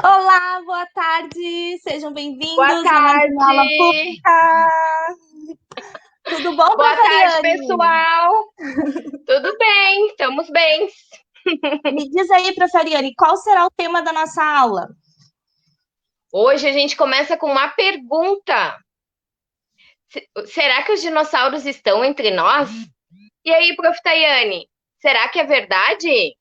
Olá, boa tarde, sejam Boa bem-vindos a mais uma aula tarde. pública. Tudo bom, Boa tarde, Professoriane? pessoal. Tudo bem? Estamos bem. Me diz aí, Professoriane, qual será o tema da nossa aula? Hoje a gente começa com uma pergunta. Será que os dinossauros estão entre nós? E aí, Prof. Tayane, será que é verdade?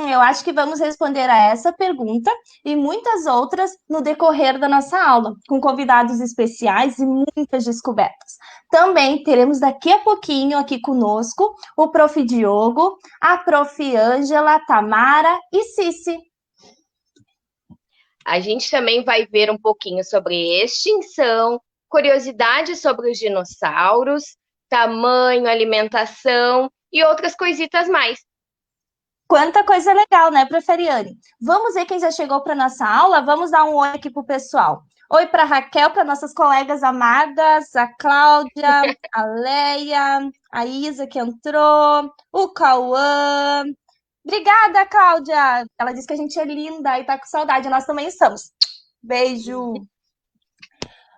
Eu acho que vamos responder a essa pergunta e muitas outras no decorrer da nossa aula, com convidados especiais e muitas descobertas. Também teremos daqui a pouquinho aqui conosco o Prof. Diogo, a Prof. Ângela, Tamara e Cici. A gente também vai ver um pouquinho sobre extinção, curiosidades sobre os dinossauros, tamanho, alimentação e outras coisitas mais. Quanta coisa legal, né, Proferiane? Vamos ver quem já chegou para nossa aula? Vamos dar um oi aqui para o pessoal. Oi para Raquel, para nossas colegas amadas, a Cláudia, a Leia, a Isa que entrou, o Cauã. Obrigada, Cláudia! Ela disse que a gente é linda e tá com saudade, nós também estamos. Beijo!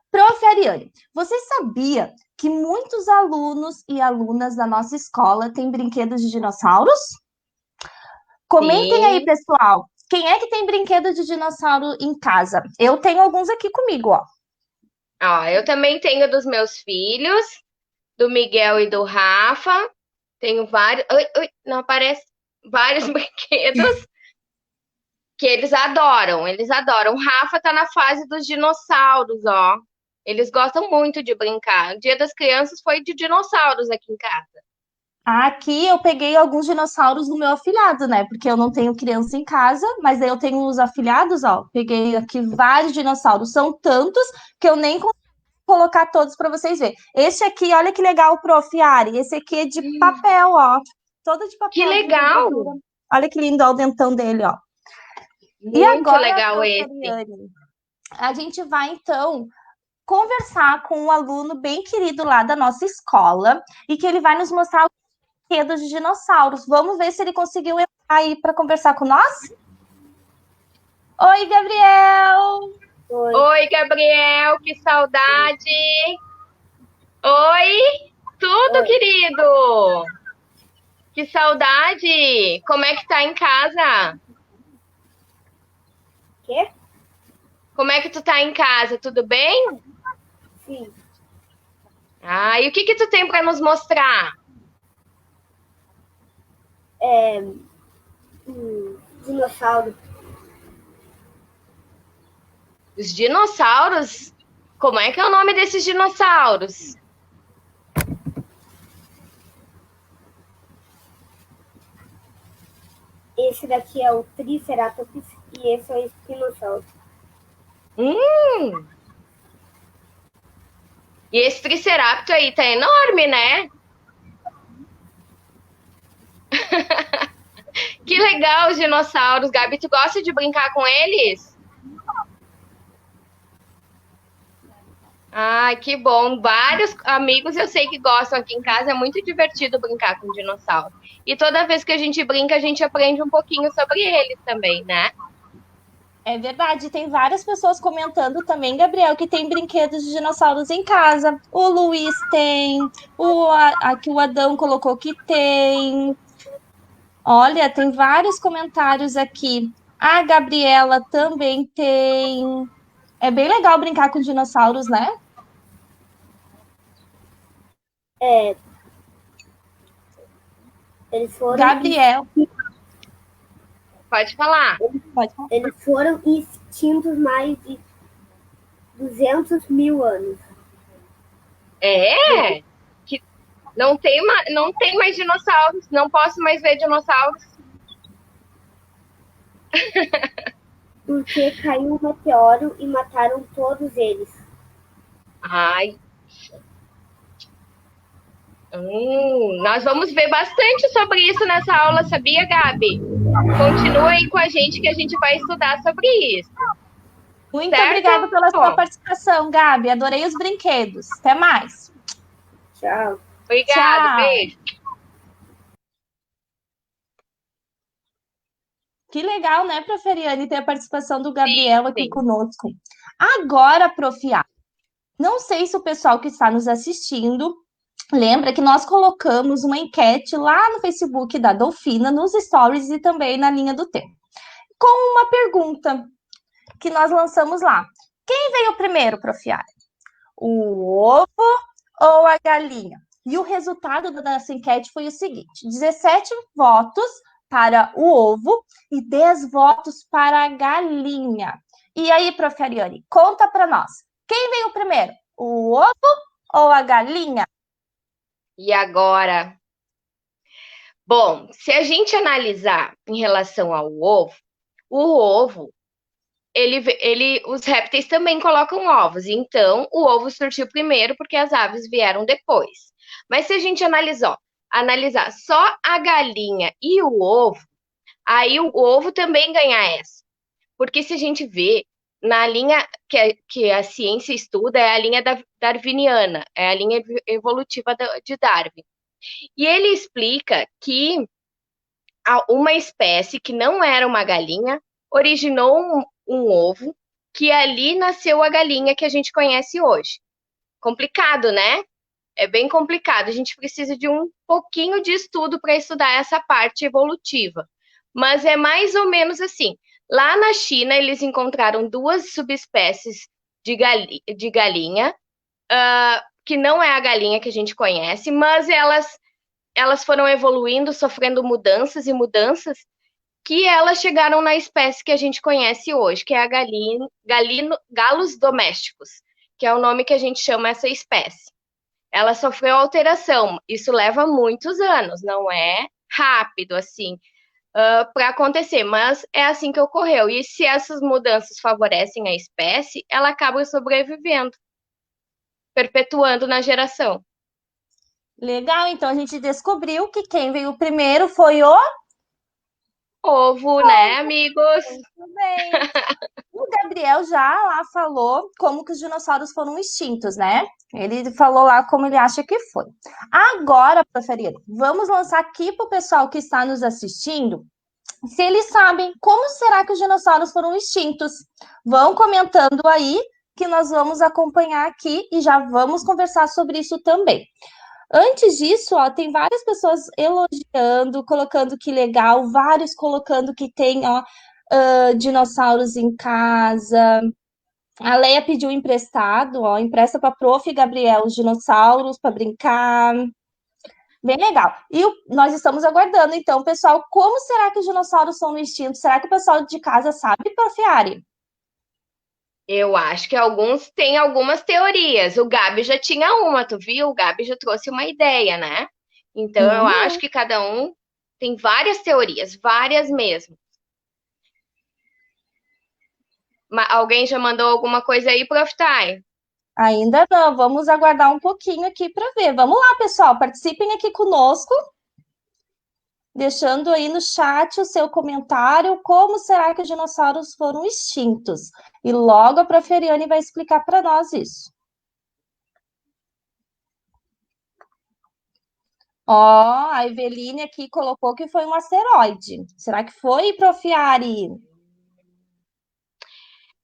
Prof. Ariane, você sabia que muitos alunos e alunas da nossa escola têm brinquedos de dinossauros? Comentem aí, Sim. pessoal. Quem é que tem brinquedo de dinossauro em casa? Eu tenho alguns aqui comigo, ó. Ó, eu também tenho dos meus filhos, do Miguel e do Rafa. Tenho vários. Oi, oi, não aparece. Vários brinquedos que eles adoram. Eles adoram. O Rafa tá na fase dos dinossauros, ó. Eles gostam muito de brincar. O Dia das Crianças foi de dinossauros aqui em casa. Aqui eu peguei alguns dinossauros do meu afilhado, né? Porque eu não tenho criança em casa, mas aí eu tenho os afilhados, ó. Peguei aqui vários dinossauros. São tantos que eu nem consigo colocar todos para vocês verem. Esse aqui, olha que legal, Prof. Ari. Esse aqui é de papel, ó. Todo de Que papel, de legal! envergadura. Olha que lindo, ó, o dentão dele, ó. E Muito agora, legal Prof. esse. Ariane, a gente vai então conversar com um aluno bem querido lá da nossa escola e que ele vai nos mostrar os brinquedos de dinossauros. Vamos ver se ele conseguiu entrar aí para conversar com nós? Oi, Gabriel! Oi, Gabriel, que saudade! Oi, tudo, Oi. querido! Que saudade! Como é que tá em casa? Quê? Como é que tu tá em casa? Tudo bem? Sim. Ah, e o que que tu tem para nos mostrar? Dinossauro. Os dinossauros? Como é que é o nome desses dinossauros? Esse daqui é o Triceratops e esse é o Espinossauro. Hum! E esse Triceratops aí tá enorme, né? Que legal os dinossauros, Gabi. Tu gosta de brincar com eles? Ai, que bom. Vários amigos eu sei que gostam aqui em casa. É muito divertido brincar com dinossauro. E toda vez que a gente brinca, a gente aprende um pouquinho sobre eles também, né? É verdade, tem várias pessoas comentando também, Gabriel, que tem brinquedos de dinossauros em casa. O Luiz tem, aqui o Adão colocou que tem. Olha, tem vários comentários aqui. A Gabriela também tem. É bem legal brincar com dinossauros, né? É, eles foram, Gabriel, Pode falar. pode falar. eles foram extintos mais de 200 mil anos. É? Que não tem mais dinossauros. Não posso mais ver dinossauros. Porque caiu um meteoro e mataram todos eles. Ai. Nós vamos ver bastante sobre isso nessa aula, sabia, Gabi? Continua aí com a gente vai estudar sobre isso. Muito Certo? obrigada pela sua participação, Gabi. Adorei os brinquedos. Até mais. Tchau. Obrigada, Tchau. beijo. Que legal, né, Proferiane, ter a participação do Gabriel aqui Sim. conosco. Agora, Profiá, não sei se o pessoal que está nos assistindo lembra que nós colocamos uma enquete lá no Facebook da Dolfina, nos stories e também na linha do tempo, com uma pergunta que nós lançamos lá. Quem veio primeiro, Profiá? O ovo ou a galinha? E o resultado da nossa enquete foi o seguinte: 17 votos para o ovo e 10 votos para a galinha. E aí, Prof. Ariane, conta para nós. Quem veio primeiro? O ovo ou a galinha? E agora? Bom, se a gente analisar em relação ao ovo, o ovo, os répteis também colocam ovos, então o ovo surgiu primeiro porque as aves vieram depois. Mas se a gente analisar só a galinha e o ovo, aí o ovo também ganha essa. Porque se a gente vê na linha que a ciência estuda, é a linha darwiniana, é a linha evolutiva de Darwin. E ele explica que uma espécie que não era uma galinha originou um ovo, que ali nasceu a galinha que a gente conhece hoje. Complicado, né? É bem complicado. A gente precisa de um pouquinho de estudo para estudar essa parte evolutiva. Mas é mais ou menos assim. Lá na China, eles encontraram duas subespécies de galinha, que não é a galinha que a gente conhece, mas elas foram evoluindo, sofrendo mudanças e mudanças, que elas chegaram na espécie que a gente conhece hoje, que é a galos domésticos, que é o nome que a gente chama essa espécie. Ela sofreu alteração, isso leva muitos anos, não é rápido assim para acontecer, mas é assim que ocorreu. E se essas mudanças favorecem a espécie, ela acaba sobrevivendo, perpetuando na geração. Legal, então a gente descobriu que quem veio primeiro foi o Ovo, né, amigos? Muito bem. O Gabriel já lá falou como que os dinossauros foram extintos, né? Ele falou lá como ele acha que foi. Agora, preferido, vamos lançar aqui para o pessoal que está nos assistindo, se eles sabem como será que os dinossauros foram extintos. Vão comentando aí que nós vamos acompanhar aqui e já vamos conversar sobre isso também. Antes disso, ó, tem várias pessoas elogiando, colocando que legal, vários colocando que tem, ó, dinossauros em casa. A Leia pediu emprestado, ó, empresta para Prof. Gabriel os dinossauros para brincar. Bem legal. E nós estamos aguardando, então, pessoal, como será que os dinossauros são extintos? Será que o pessoal de casa sabe, Prof. Ari? Eu acho que alguns têm algumas teorias. O Gabi já tinha uma, tu viu? O Gabi já trouxe uma ideia, né? Então, eu acho que cada um tem várias teorias, várias mesmo. Alguém já mandou alguma coisa aí, Prof. Tai? Ainda não, vamos aguardar um pouquinho aqui para ver. Vamos lá, pessoal, participem aqui conosco, deixando aí no chat o seu comentário, como será que os dinossauros foram extintos? E logo a Prof. Ariane vai explicar para nós isso. Ó, a Eveline aqui colocou que foi um asteroide. Será que foi, Prof. Ari?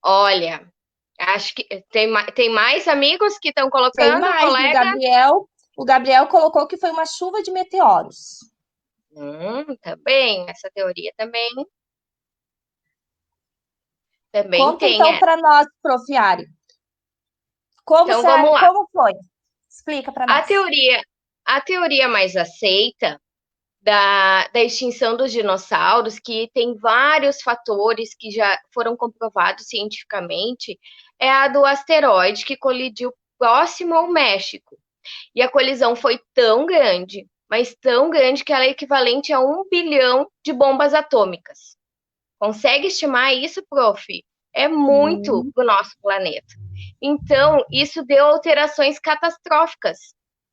Olha, acho que tem mais amigos que estão Tem colocando, mais, colega? o Gabriel colocou que foi uma chuva de meteoros. Tá bem, essa teoria também. Também Conta tem. então para nós, Prof. Ari. Como, Então vamos lá. como foi? Explica para nós. A teoria mais aceita da extinção dos dinossauros, que tem vários fatores que já foram comprovados cientificamente, é a do asteroide que colidiu próximo ao México. E a colisão foi tão grande, mas tão grande, que ela é equivalente a 1 bilhão de bombas atômicas. Consegue estimar isso, prof? É muito para o nosso planeta. Então, isso deu alterações catastróficas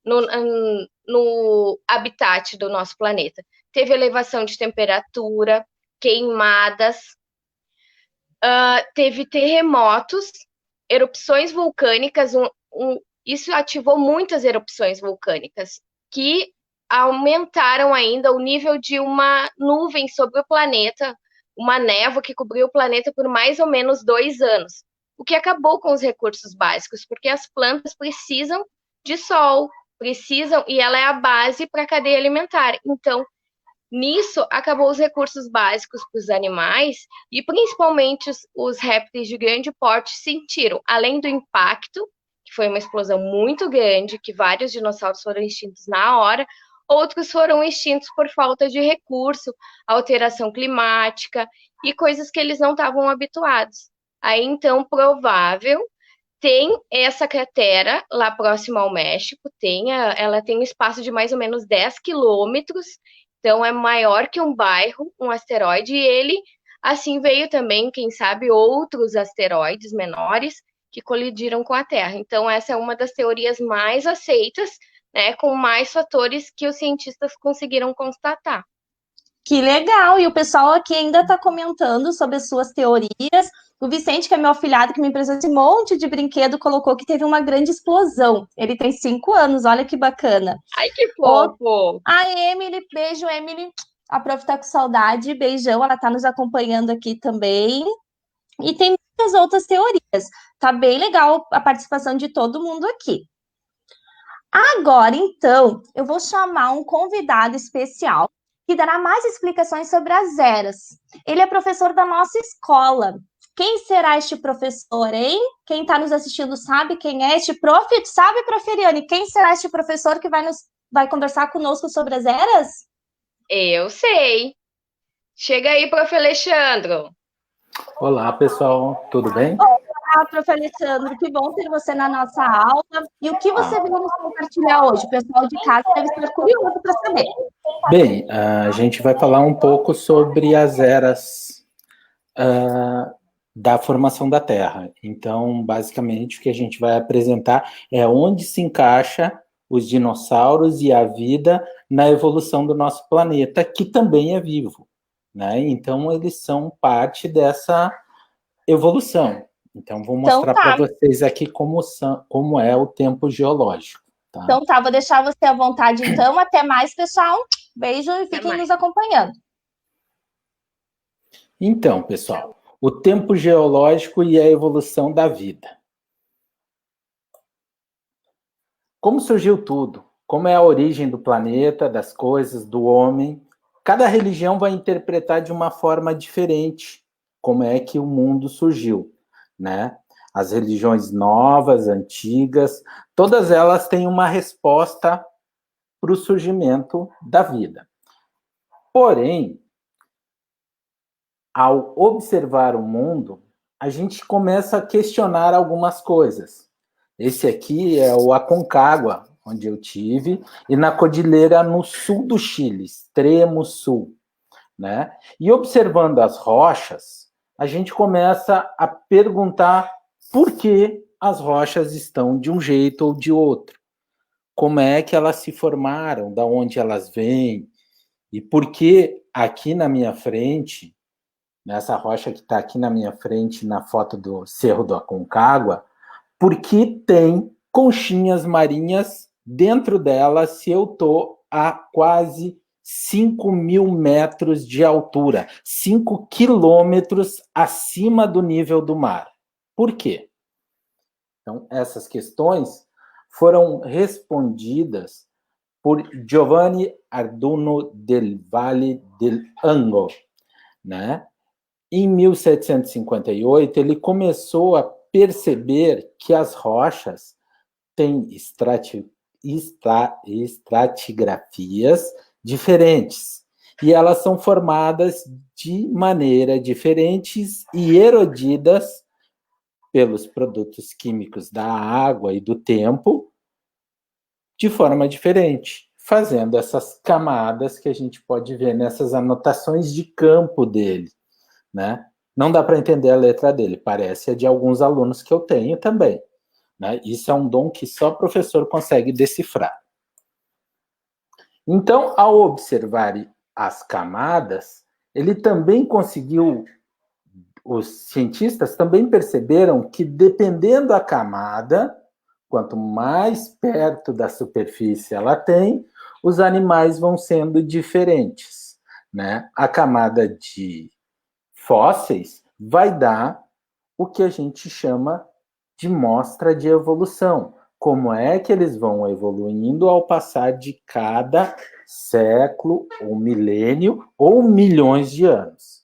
no habitat do nosso planeta. Teve elevação de temperatura, queimadas, teve terremotos, erupções vulcânicas. Isso ativou muitas erupções vulcânicas, que aumentaram ainda o nível de uma nuvem sobre o planeta, uma névoa que cobriu o planeta por mais ou menos 2 anos, o que acabou com os recursos básicos, porque as plantas precisam de sol, e ela é a base para a cadeia alimentar. Então, nisso, acabou os recursos básicos para os animais, e principalmente os répteis de grande porte sentiram, além do impacto, que foi uma explosão muito grande, que vários dinossauros foram extintos na hora, outros foram extintos por falta de recurso, alteração climática e coisas que eles não estavam habituados. Aí, então, provável, tem essa cratera lá próximo ao México, ela tem um espaço de mais ou menos 10 quilômetros, então é maior que um bairro, um asteroide, e ele, assim, veio também, quem sabe, outros asteroides menores que colidiram com a Terra. Então, essa é uma das teorias mais aceitas, né, com mais fatores que os cientistas conseguiram constatar. Que legal! E o pessoal aqui ainda está comentando sobre as suas teorias. O Vicente, que é meu afilhado, que me emprestou esse monte de brinquedo, colocou que teve uma grande explosão. Ele tem 5 anos, olha que bacana. Ai, que fofo! A Emily, beijo, Emily. A prof tá com saudade, beijão, ela tá nos acompanhando aqui também. E tem muitas outras teorias. Tá bem legal a participação de todo mundo aqui. Agora, então, eu vou chamar um convidado especial que dará mais explicações sobre as eras. Ele é professor da nossa escola. Quem será este professor, hein? Quem está nos assistindo sabe quem é este prof? Sabe, prof. Ariane, quem será este professor que vai conversar conosco sobre as eras? Eu sei. Chega aí, prof. Alexandro. Olá, pessoal. Tudo bem? Olá, prof. Alexandro. Que bom ter você na nossa aula. E o que você veio nos compartilhar hoje? O pessoal de casa deve estar curioso para saber. Bem, a gente vai falar um pouco sobre as eras da formação da Terra. Então, basicamente, o que a gente vai apresentar é onde se encaixa os dinossauros e a vida na evolução do nosso planeta, que também é vivo, né? Então, eles são parte dessa evolução. Então, vou mostrar para vocês aqui como é o tempo geológico. Tá? Então tá, vou deixar você à vontade então. Até mais, pessoal. Beijo e fiquem nos acompanhando. Então, pessoal, o tempo geológico e a evolução da vida. Como surgiu tudo? Como é a origem do planeta, das coisas, do homem? Cada religião vai interpretar de uma forma diferente como é que o mundo surgiu, né? As religiões novas, antigas, todas elas têm uma resposta para o surgimento da vida. Porém, ao observar o mundo, a gente começa a questionar algumas coisas. Esse aqui é o Aconcagua, onde eu tive, e na cordilheira no sul do Chile, extremo sul, né? E observando as rochas, a gente começa a perguntar por que as rochas estão de um jeito ou de outro. Como é que elas se formaram, da onde elas vêm, e por que aqui na minha frente, nessa rocha que está aqui na minha frente, na foto do Cerro do Aconcagua, por que tem conchinhas marinhas dentro dela se eu estou a quase 5.000 metros de altura, 5 quilômetros acima do nível do mar? Por quê? Então, essas questões foram respondidas por Giovanni Arduino del Valle del Ango, né? Em 1758, ele começou a perceber que as rochas têm estratigrafias diferentes e elas são formadas de maneira diferentes e erodidas pelos produtos químicos da água e do tempo de forma diferente, fazendo essas camadas que a gente pode ver nessas anotações de campo dele, né? Não dá para entender a letra dele, parece a de alguns alunos que eu tenho também, né? Isso é um dom que só professor consegue decifrar. Então, ao observar as camadas, ele também conseguiu, os cientistas também perceberam que, dependendo da camada, quanto mais perto da superfície ela tem, os animais vão sendo diferentes, né? A camada de fósseis vai dar o que a gente chama de mostra de evolução. Como é que eles vão evoluindo ao passar de cada século, ou milênio, ou milhões de anos.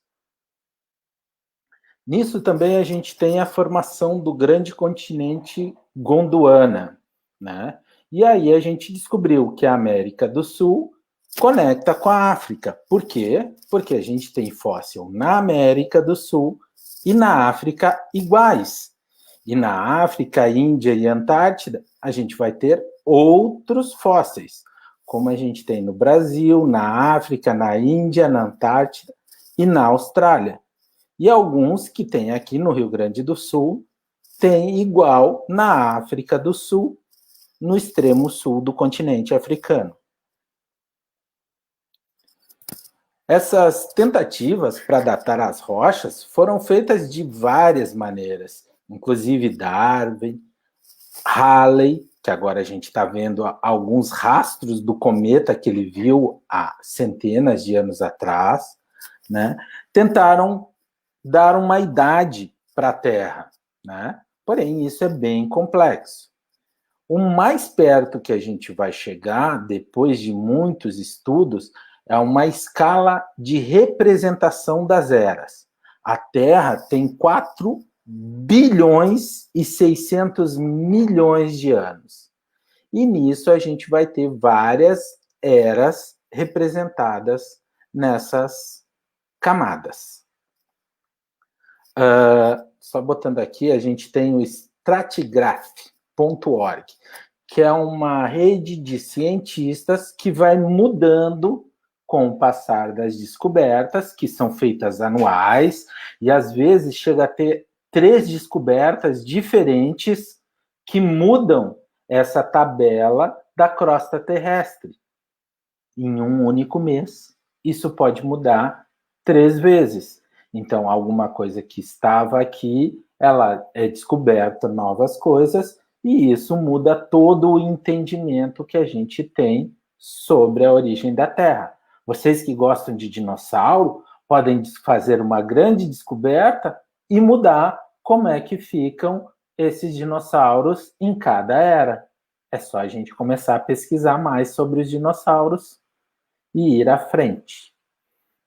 Nisso também a gente tem a formação do grande continente Gondwana, né? E aí a gente descobriu que a América do Sul conecta com a África. Por quê? Porque a gente tem fóssil na América do Sul e na África iguais. E na África, Índia e Antártida, a gente vai ter outros fósseis, como a gente tem no Brasil, na África, na Índia, na Antártida e na Austrália. E alguns que tem aqui no Rio Grande do Sul, tem igual na África do Sul, no extremo sul do continente africano. Essas tentativas para datar as rochas foram feitas de várias maneiras, inclusive Darwin, Halley, que agora a gente está vendo alguns rastros do cometa que ele viu há centenas de anos atrás, né? Tentaram dar uma idade para a Terra, né? Porém, isso é bem complexo. O mais perto que a gente vai chegar, depois de muitos estudos, é uma escala de representação das eras. A Terra tem 4 bilhões e 600 milhões de anos. E nisso a gente vai ter várias eras representadas nessas camadas. Só botando aqui, a gente tem o stratigraph.org, que é uma rede de cientistas que vai mudando com o passar das descobertas, que são feitas anuais, e às vezes chega a ter 3 descobertas diferentes que mudam essa tabela da crosta terrestre em um único mês. Isso pode mudar 3 vezes. Então, alguma coisa que estava aqui, ela é descoberta novas coisas, e isso muda todo o entendimento que a gente tem sobre a origem da Terra. Vocês que gostam de dinossauro podem fazer uma grande descoberta e mudar como é que ficam esses dinossauros em cada era. É só a gente começar a pesquisar mais sobre os dinossauros e ir à frente.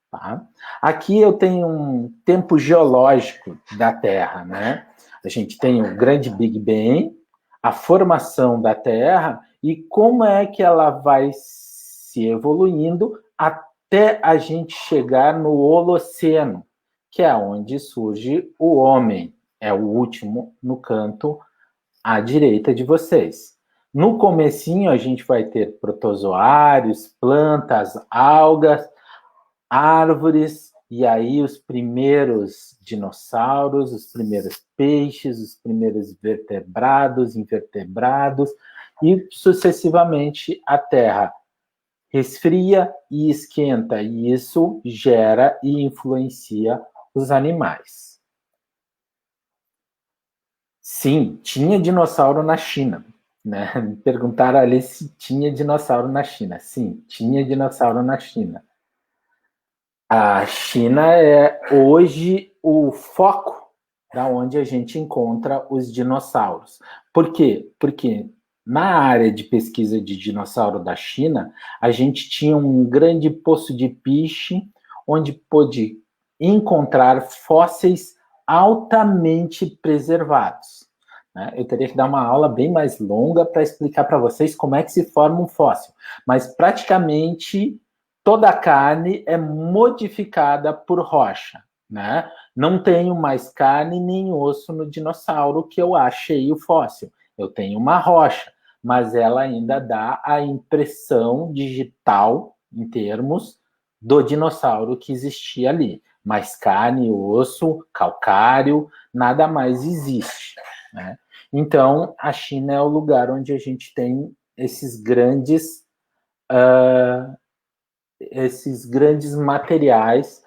Tá? Aqui eu tenho um tempo geológico da Terra, né? A gente tem o grande Big Bang, a formação da Terra e como é que ela vai se evoluindo até a gente chegar no Holoceno, que é onde surge o homem. É o último no canto à direita de vocês. No comecinho a gente vai ter protozoários, plantas, algas, árvores, e aí os primeiros dinossauros, os primeiros peixes, os primeiros vertebrados, invertebrados, e sucessivamente a Terra resfria e esquenta, e isso gera e influencia os animais. Sim, tinha dinossauro na China, né? Me perguntaram ali se tinha dinossauro na China. Sim, tinha dinossauro na China. A China é hoje o foco da onde a gente encontra os dinossauros. Por quê? Porque na área de pesquisa de dinossauro da China, a gente tinha um grande poço de piche, onde pôde encontrar fósseis altamente preservados. Né? Eu teria que dar uma aula bem mais longa para explicar para vocês como é que se forma um fóssil, mas praticamente toda a carne é modificada por rocha. Né? Não tenho mais carne nem osso no dinossauro que eu achei o fóssil. Eu tenho uma rocha, mas ela ainda dá a impressão digital, em termos, do dinossauro que existia ali. Mas carne, osso, calcário, nada mais existe. Né? Então, a China é o lugar onde a gente tem esses grandes materiais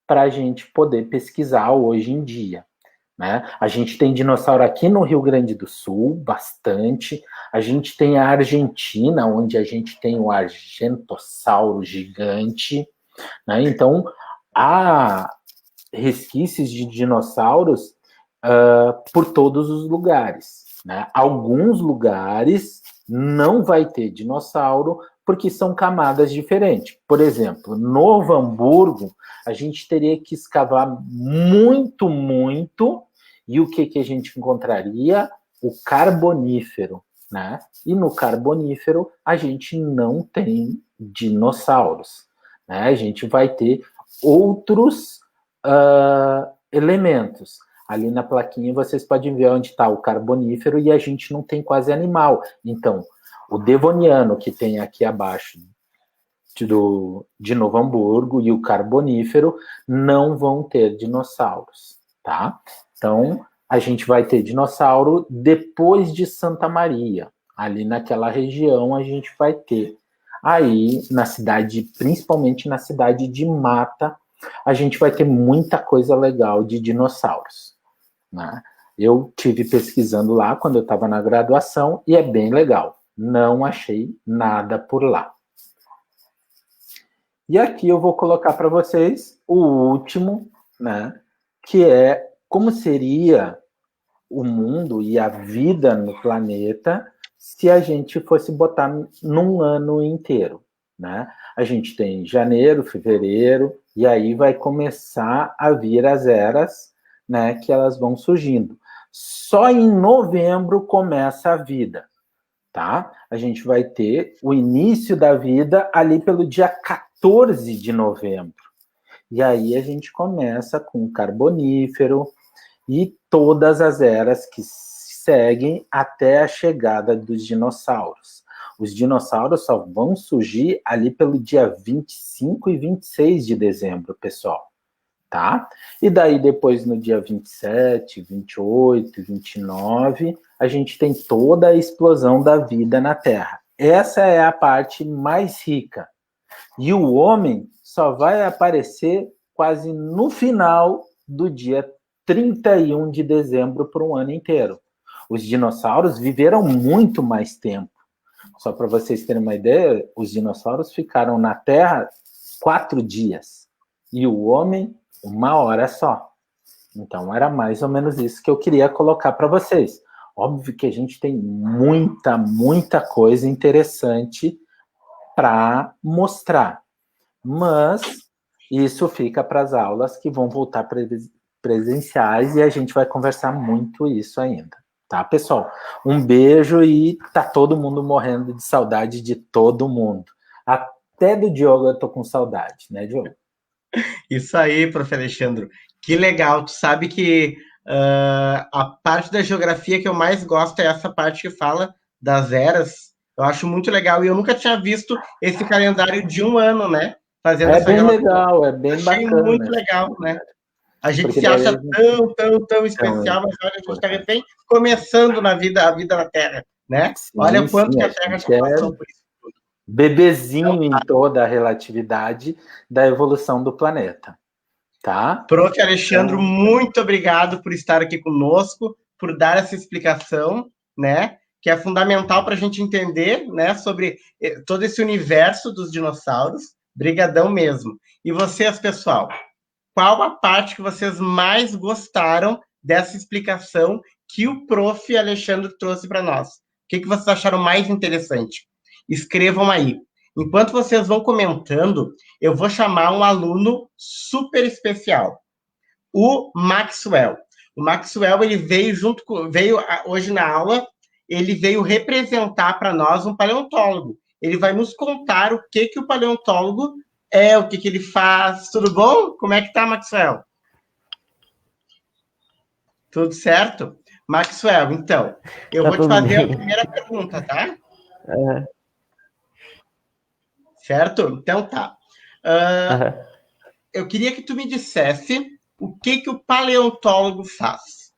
para a gente poder pesquisar hoje em dia. Né? A gente tem dinossauro aqui no Rio Grande do Sul, bastante. A gente tem a Argentina, onde a gente tem o argentossauro gigante. Né? Então, há resquícios de dinossauros por todos os lugares. Né? Alguns lugares não vai ter dinossauro porque são camadas diferentes. Por exemplo, Novo Hamburgo, a gente teria que escavar muito, muito, e o que a gente encontraria? O Carbonífero. Né? E no Carbonífero, a gente não tem dinossauros. Né? A gente vai ter outros elementos. Ali na plaquinha vocês podem ver onde está o Carbonífero e a gente não tem quase animal. Então, o Devoniano, que tem aqui abaixo de Novo Hamburgo, e o Carbonífero não vão ter dinossauros, tá? Então, a gente vai ter dinossauro depois de Santa Maria. Ali naquela região a gente vai ter. Aí, na cidade, principalmente na cidade de Mata, a gente vai ter muita coisa legal de dinossauros. Né? Eu tive pesquisando lá quando eu estava na graduação e é bem legal. Não achei nada por lá. E aqui eu vou colocar para vocês o último, né, que é como seria o mundo e a vida no planeta se a gente fosse botar num ano inteiro. Né? A gente tem janeiro, fevereiro, e aí vai começar a vir as eras, né, que elas vão surgindo. Só em novembro começa a vida. Tá? A gente vai ter o início da vida ali pelo dia 14 de novembro. E aí a gente começa com o Carbonífero e todas as eras que seguem até a chegada dos dinossauros. Os dinossauros só vão surgir ali pelo dia 25 e 26 de dezembro, pessoal. Tá? E daí depois no dia 27, 28, 29, a gente tem toda a explosão da vida na Terra. Essa é a parte mais rica. E o homem só vai aparecer quase no final do dia 31 de dezembro por um ano inteiro. Os dinossauros viveram muito mais tempo. Só para vocês terem uma ideia, os dinossauros ficaram na Terra 4 dias. E o homem, 1 hora só. Então, era mais ou menos isso que eu queria colocar para vocês. Óbvio que a gente tem muita, muita coisa interessante para mostrar. Mas isso fica para as aulas que vão voltar presenciais e a gente vai conversar muito isso ainda. Tá, pessoal? Um beijo e tá todo mundo morrendo de saudade de todo mundo. Até do Diogo eu tô com saudade, né, Diogo? Isso aí, prof. Alexandre. Que legal. Tu sabe que a parte da geografia que eu mais gosto é essa parte que fala das eras. Eu acho muito legal. E eu nunca tinha visto esse calendário de um ano, né? Fazendo essa bem relação. legal, é bem Achei bacana. Muito legal, né? A gente Porque se acha daí tão especial, mas olha, a gente está recém começando a vida na Terra, né? Sim, olha o quanto sim, que a Terra já passou por isso. Bebezinho em toda a relatividade da evolução do planeta, tá? Prof. Alexandre, muito obrigado por estar aqui conosco, por dar essa explicação, né? Que é fundamental para a gente entender, né? Sobre todo esse universo dos dinossauros. Brigadão mesmo. E vocês, pessoal? Qual a parte que vocês mais gostaram dessa explicação que o prof. Alexandre trouxe para nós? O que vocês acharam mais interessante? Escrevam aí. Enquanto vocês vão comentando, eu vou chamar um aluno super especial, o Maxwell. O Maxwell, ele veio hoje na aula, ele veio representar para nós um paleontólogo. Ele vai nos contar o que o paleontólogo é, o que ele faz. Tudo bom? Como é que tá, Maxwell? Tudo certo? Maxwell, então, eu vou te fazer a primeira pergunta, tá? Certo? Então tá. Eu queria que tu me dissesse o que o paleontólogo faz.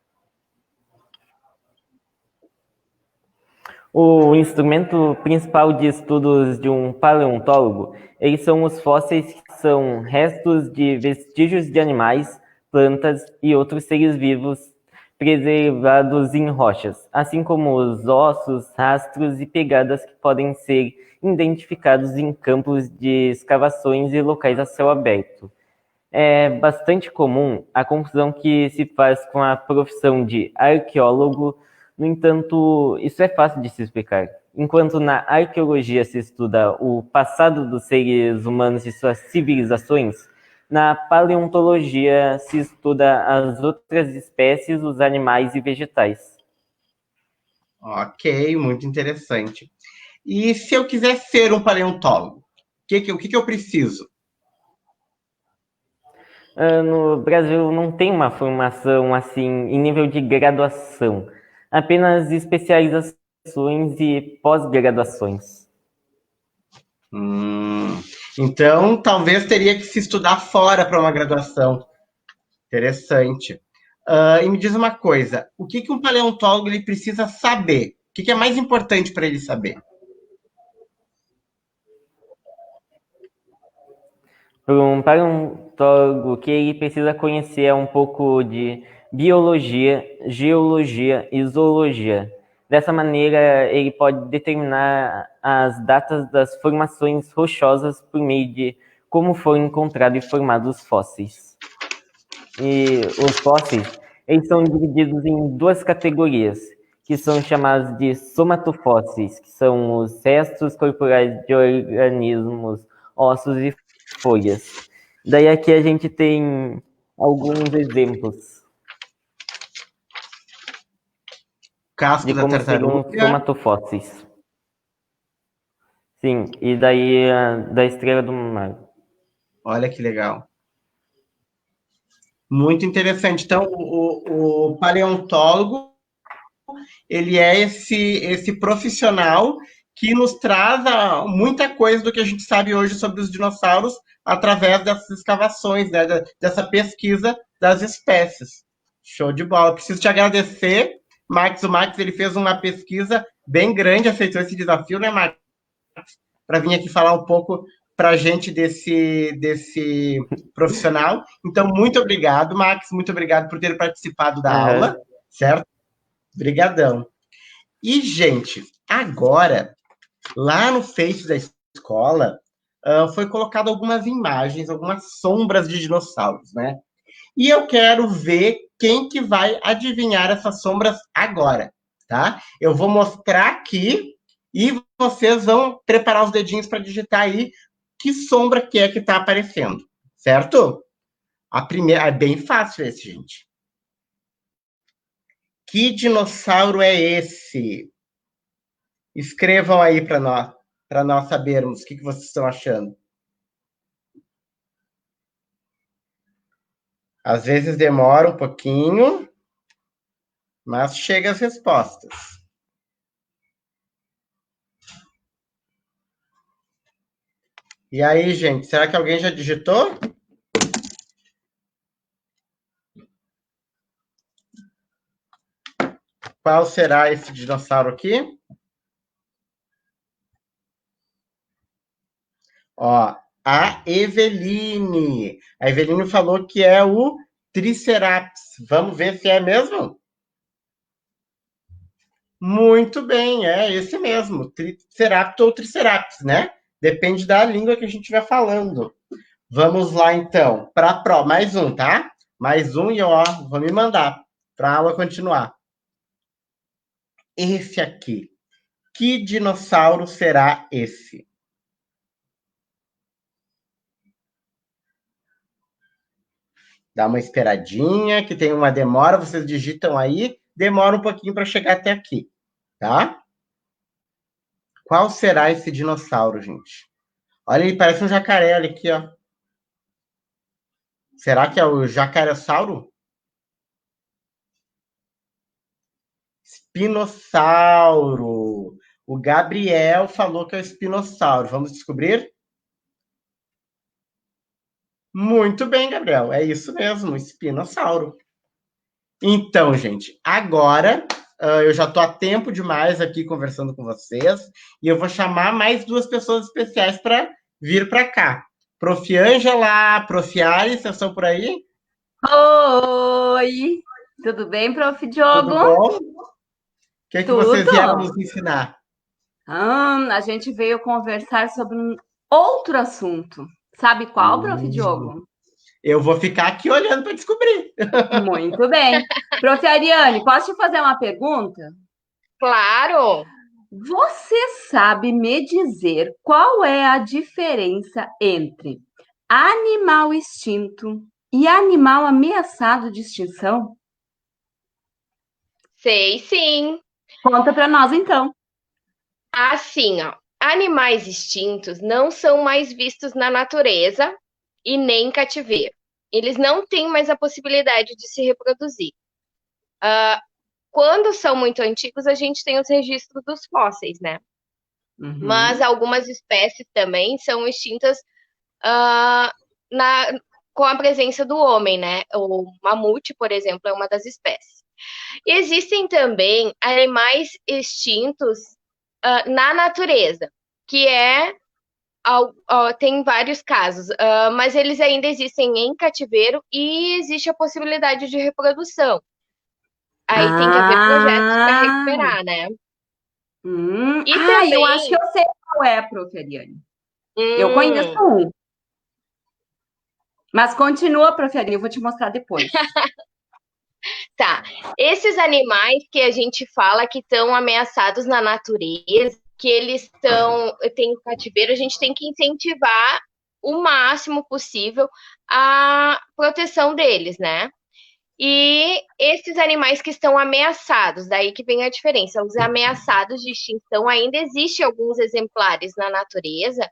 O instrumento principal de estudos de um paleontólogo, eles são os fósseis, que são restos de vestígios de animais, plantas e outros seres vivos preservados em rochas, assim como os ossos, rastros e pegadas que podem ser identificados em campos de escavações e locais a céu aberto. É bastante comum a confusão que se faz com a profissão de arqueólogo. No entanto, isso é fácil de se explicar. Enquanto na arqueologia se estuda o passado dos seres humanos e suas civilizações, na paleontologia se estuda as outras espécies, os animais e vegetais. Ok, muito interessante. E se eu quiser ser um paleontólogo, o que eu preciso? No Brasil não tem uma formação assim em nível de graduação, apenas especializações e pós-graduações. Então, talvez teria que se estudar fora para uma graduação. Interessante. E me diz uma coisa, o que um paleontólogo ele precisa saber? O que é mais importante para ele saber? Para um paleontólogo, o que ele precisa conhecer é um pouco de biologia, geologia e zoologia. Dessa maneira, ele pode determinar as datas das formações rochosas por meio de como foram encontrados e formados os fósseis. E os fósseis, eles são divididos em duas categorias, que são chamados de somatofósseis, que são os restos corporais de organismos, ossos e folhas. Daí aqui a gente tem alguns exemplos. Casco de da como seriam tartaruga. os somatofósseis. Sim, e daí da estrela do mar. Olha que legal. Muito interessante. Então, o paleontólogo, ele é esse profissional que nos traz muita coisa do que a gente sabe hoje sobre os dinossauros através dessas escavações, né, dessa pesquisa das espécies. Show de bola. Preciso te agradecer, Max. O Max ele fez uma pesquisa bem grande, aceitou esse desafio, né, Max? Para vir aqui falar um pouco para a gente desse profissional. Então, muito obrigado, Max. Muito obrigado por ter participado da aula, certo? Obrigadão. E, gente, agora, lá no Face da escola, foi colocado algumas imagens, algumas sombras de dinossauros, né? E eu quero ver quem que vai adivinhar essas sombras agora, tá? Eu vou mostrar aqui e vocês vão preparar os dedinhos para digitar aí que sombra que é que está aparecendo, certo? A primeira é bem fácil esse, gente. Que dinossauro é esse? Escrevam aí para nós sabermos o que vocês estão achando. Às vezes demora um pouquinho, mas chega as respostas. E aí, gente, será que alguém já digitou? Qual será esse dinossauro aqui? Ó, a Eveline. A Eveline falou que é o Triceratops. Vamos ver se é mesmo? Muito bem, é esse mesmo. Triceratops ou Triceratops, né? Depende da língua que a gente estiver falando. Vamos lá, então. Para mais um, tá? Mais um e, ó, vou me mandar para a aula continuar. Esse aqui. Que dinossauro será esse? Dá uma esperadinha, que tem uma demora, vocês digitam aí, demora um pouquinho para chegar até aqui, tá? Qual será esse dinossauro, gente? Olha, ele parece um jacaré, olha aqui, ó. Será que é o jacaré-sauro? Espinossauro. O Gabriel falou que é o espinossauro. Vamos descobrir? Muito bem, Gabriel. É isso mesmo, espinossauro. Então, gente, agora eu já estou há tempo demais aqui conversando com vocês e eu vou chamar mais duas pessoas especiais para vir para cá. Prof. Ângela, Prof. Ari, vocês estão por aí? Oi! Tudo bem, Prof. Diogo? Tudo bom? O que vocês vieram nos ensinar? A gente veio conversar sobre um outro assunto. Sabe qual, Prof. Diogo? Eu vou ficar aqui olhando para descobrir. Muito bem. Prof. Ariane, posso te fazer uma pergunta? Claro! Você sabe me dizer qual é a diferença entre animal extinto e animal ameaçado de extinção? Sei sim. Conta para nós, então. Assim, ó, animais extintos não são mais vistos na natureza e nem em cativeiro. Eles não têm mais a possibilidade de se reproduzir. Quando são muito antigos, a gente tem os registros dos fósseis, né? Uhum. Mas algumas espécies também são extintas com a presença do homem, né? O mamute, por exemplo, é uma das espécies. E existem também animais extintos na natureza, que tem vários casos, mas eles ainda existem em cativeiro e existe a possibilidade de reprodução. Aí tem que haver projetos para recuperar, né? E também... eu acho que eu sei qual é, Prof. Ariane. Eu conheço um. Mas continua, Prof. Ariane, eu vou te mostrar depois. Tá. Esses animais que a gente fala que estão ameaçados na natureza, que eles têm cativeiro, a gente tem que incentivar o máximo possível a proteção deles, né? E esses animais que estão ameaçados, daí que vem a diferença. Os ameaçados de extinção, ainda existem alguns exemplares na natureza.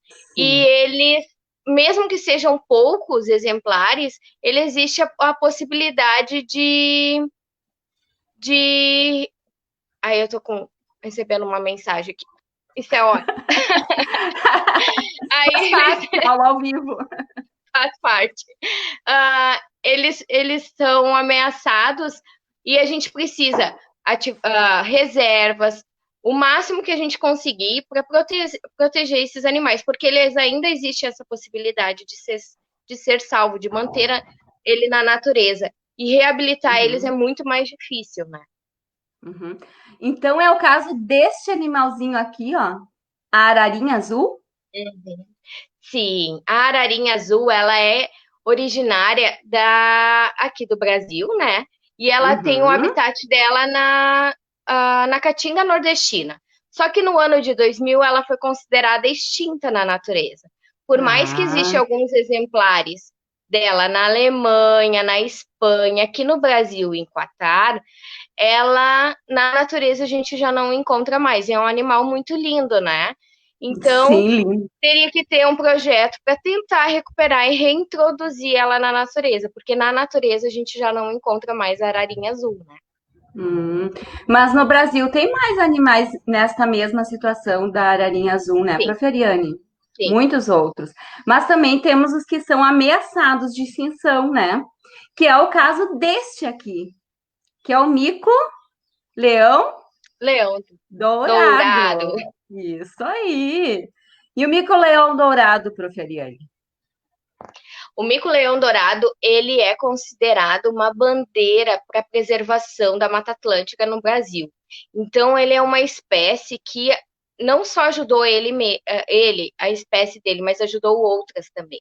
Sim. E eles, mesmo que sejam poucos exemplares, ele existe a possibilidade de... Aí eu tô recebendo uma mensagem aqui. Isso é ótimo. Aí, fala ao vivo. Faz parte. Eles são ameaçados e a gente precisa reservas, o máximo que a gente conseguir para proteger esses animais, porque eles ainda existe essa possibilidade de ser salvo, de manter ele na natureza. E reabilitar eles é muito mais difícil, né? Uhum. Então é o caso deste animalzinho aqui, ó, a ararinha azul? Uhum. Sim, a ararinha azul, ela é originária aqui do Brasil, né? E ela tem o habitat dela na Caatinga nordestina. Só que no ano de 2000 ela foi considerada extinta na natureza. Por mais que existam alguns exemplares dela na Alemanha, na Espanha, aqui no Brasil, em Qatar, ela na natureza a gente já não encontra mais. É um animal muito lindo, né? Então, sim, teria que ter um projeto para tentar recuperar e reintroduzir ela na natureza, porque na natureza a gente já não encontra mais a ararinha azul, né? Mas no Brasil tem mais animais nesta mesma situação da ararinha azul, né, Prof. Ariane? Sim. Muitos outros. Mas também temos os que são ameaçados de extinção, né? Que é o caso deste aqui, que é o mico-leão dourado. Isso aí. E o mico-leão dourado, Prof. Ariane? O mico-leão dourado, ele é considerado uma bandeira para a preservação da Mata Atlântica no Brasil. Então, ele é uma espécie que não só ajudou a espécie dele, mas ajudou outras também.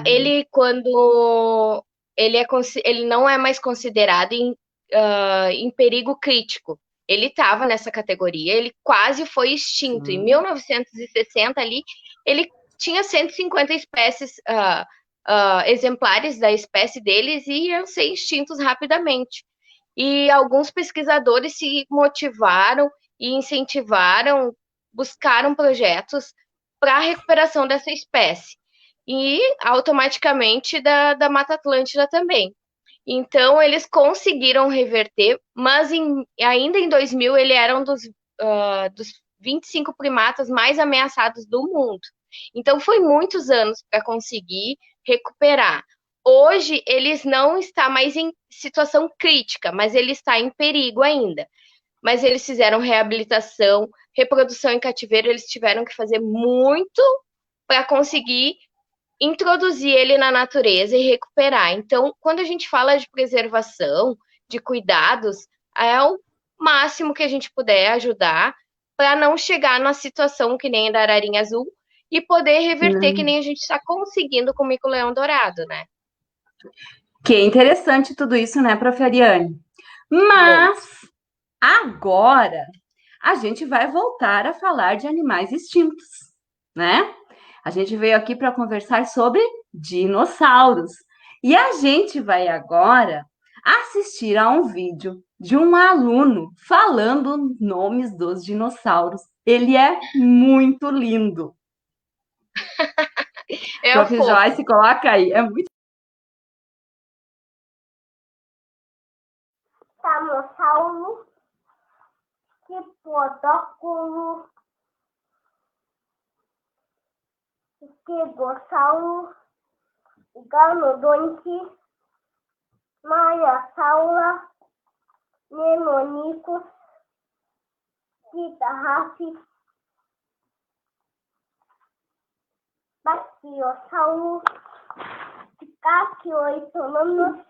Ele, quando ele não é mais considerado em perigo crítico. Ele estava nessa categoria, ele quase foi extinto. Em 1960, ali, ele tinha 150 espécies exemplares da espécie deles iam ser extintos rapidamente. E alguns pesquisadores se motivaram e incentivaram, buscaram projetos para a recuperação dessa espécie. E automaticamente da Mata Atlântida também. Então, eles conseguiram reverter, mas ainda em 2000 ele era um dos 25 primatas mais ameaçados do mundo. Então, foi muitos anos para conseguir recuperar. Hoje, eles não está mais em situação crítica, mas ele está em perigo ainda. Mas eles fizeram reabilitação, reprodução em cativeiro, eles tiveram que fazer muito para conseguir introduzir ele na natureza e recuperar. Então, quando a gente fala de preservação, de cuidados, é o máximo que a gente puder ajudar para não chegar numa situação que nem a da ararinha azul e poder reverter que nem a gente está conseguindo com o mico-leão dourado, né? Que interessante tudo isso, né, Prof. Ariane? Mas agora a gente vai voltar a falar de animais extintos, né? A gente veio aqui para conversar sobre dinossauros. E a gente vai agora assistir a um vídeo de um aluno falando nomes dos dinossauros. Ele é muito lindo. Prof. Joyce, coloca aí. É muito Camossauro, Hipodóculo, Estegossauro, Ganodonte, Maiasaura, Menonicus, Titarrafe, Bastiossauro, Cacioitonomus,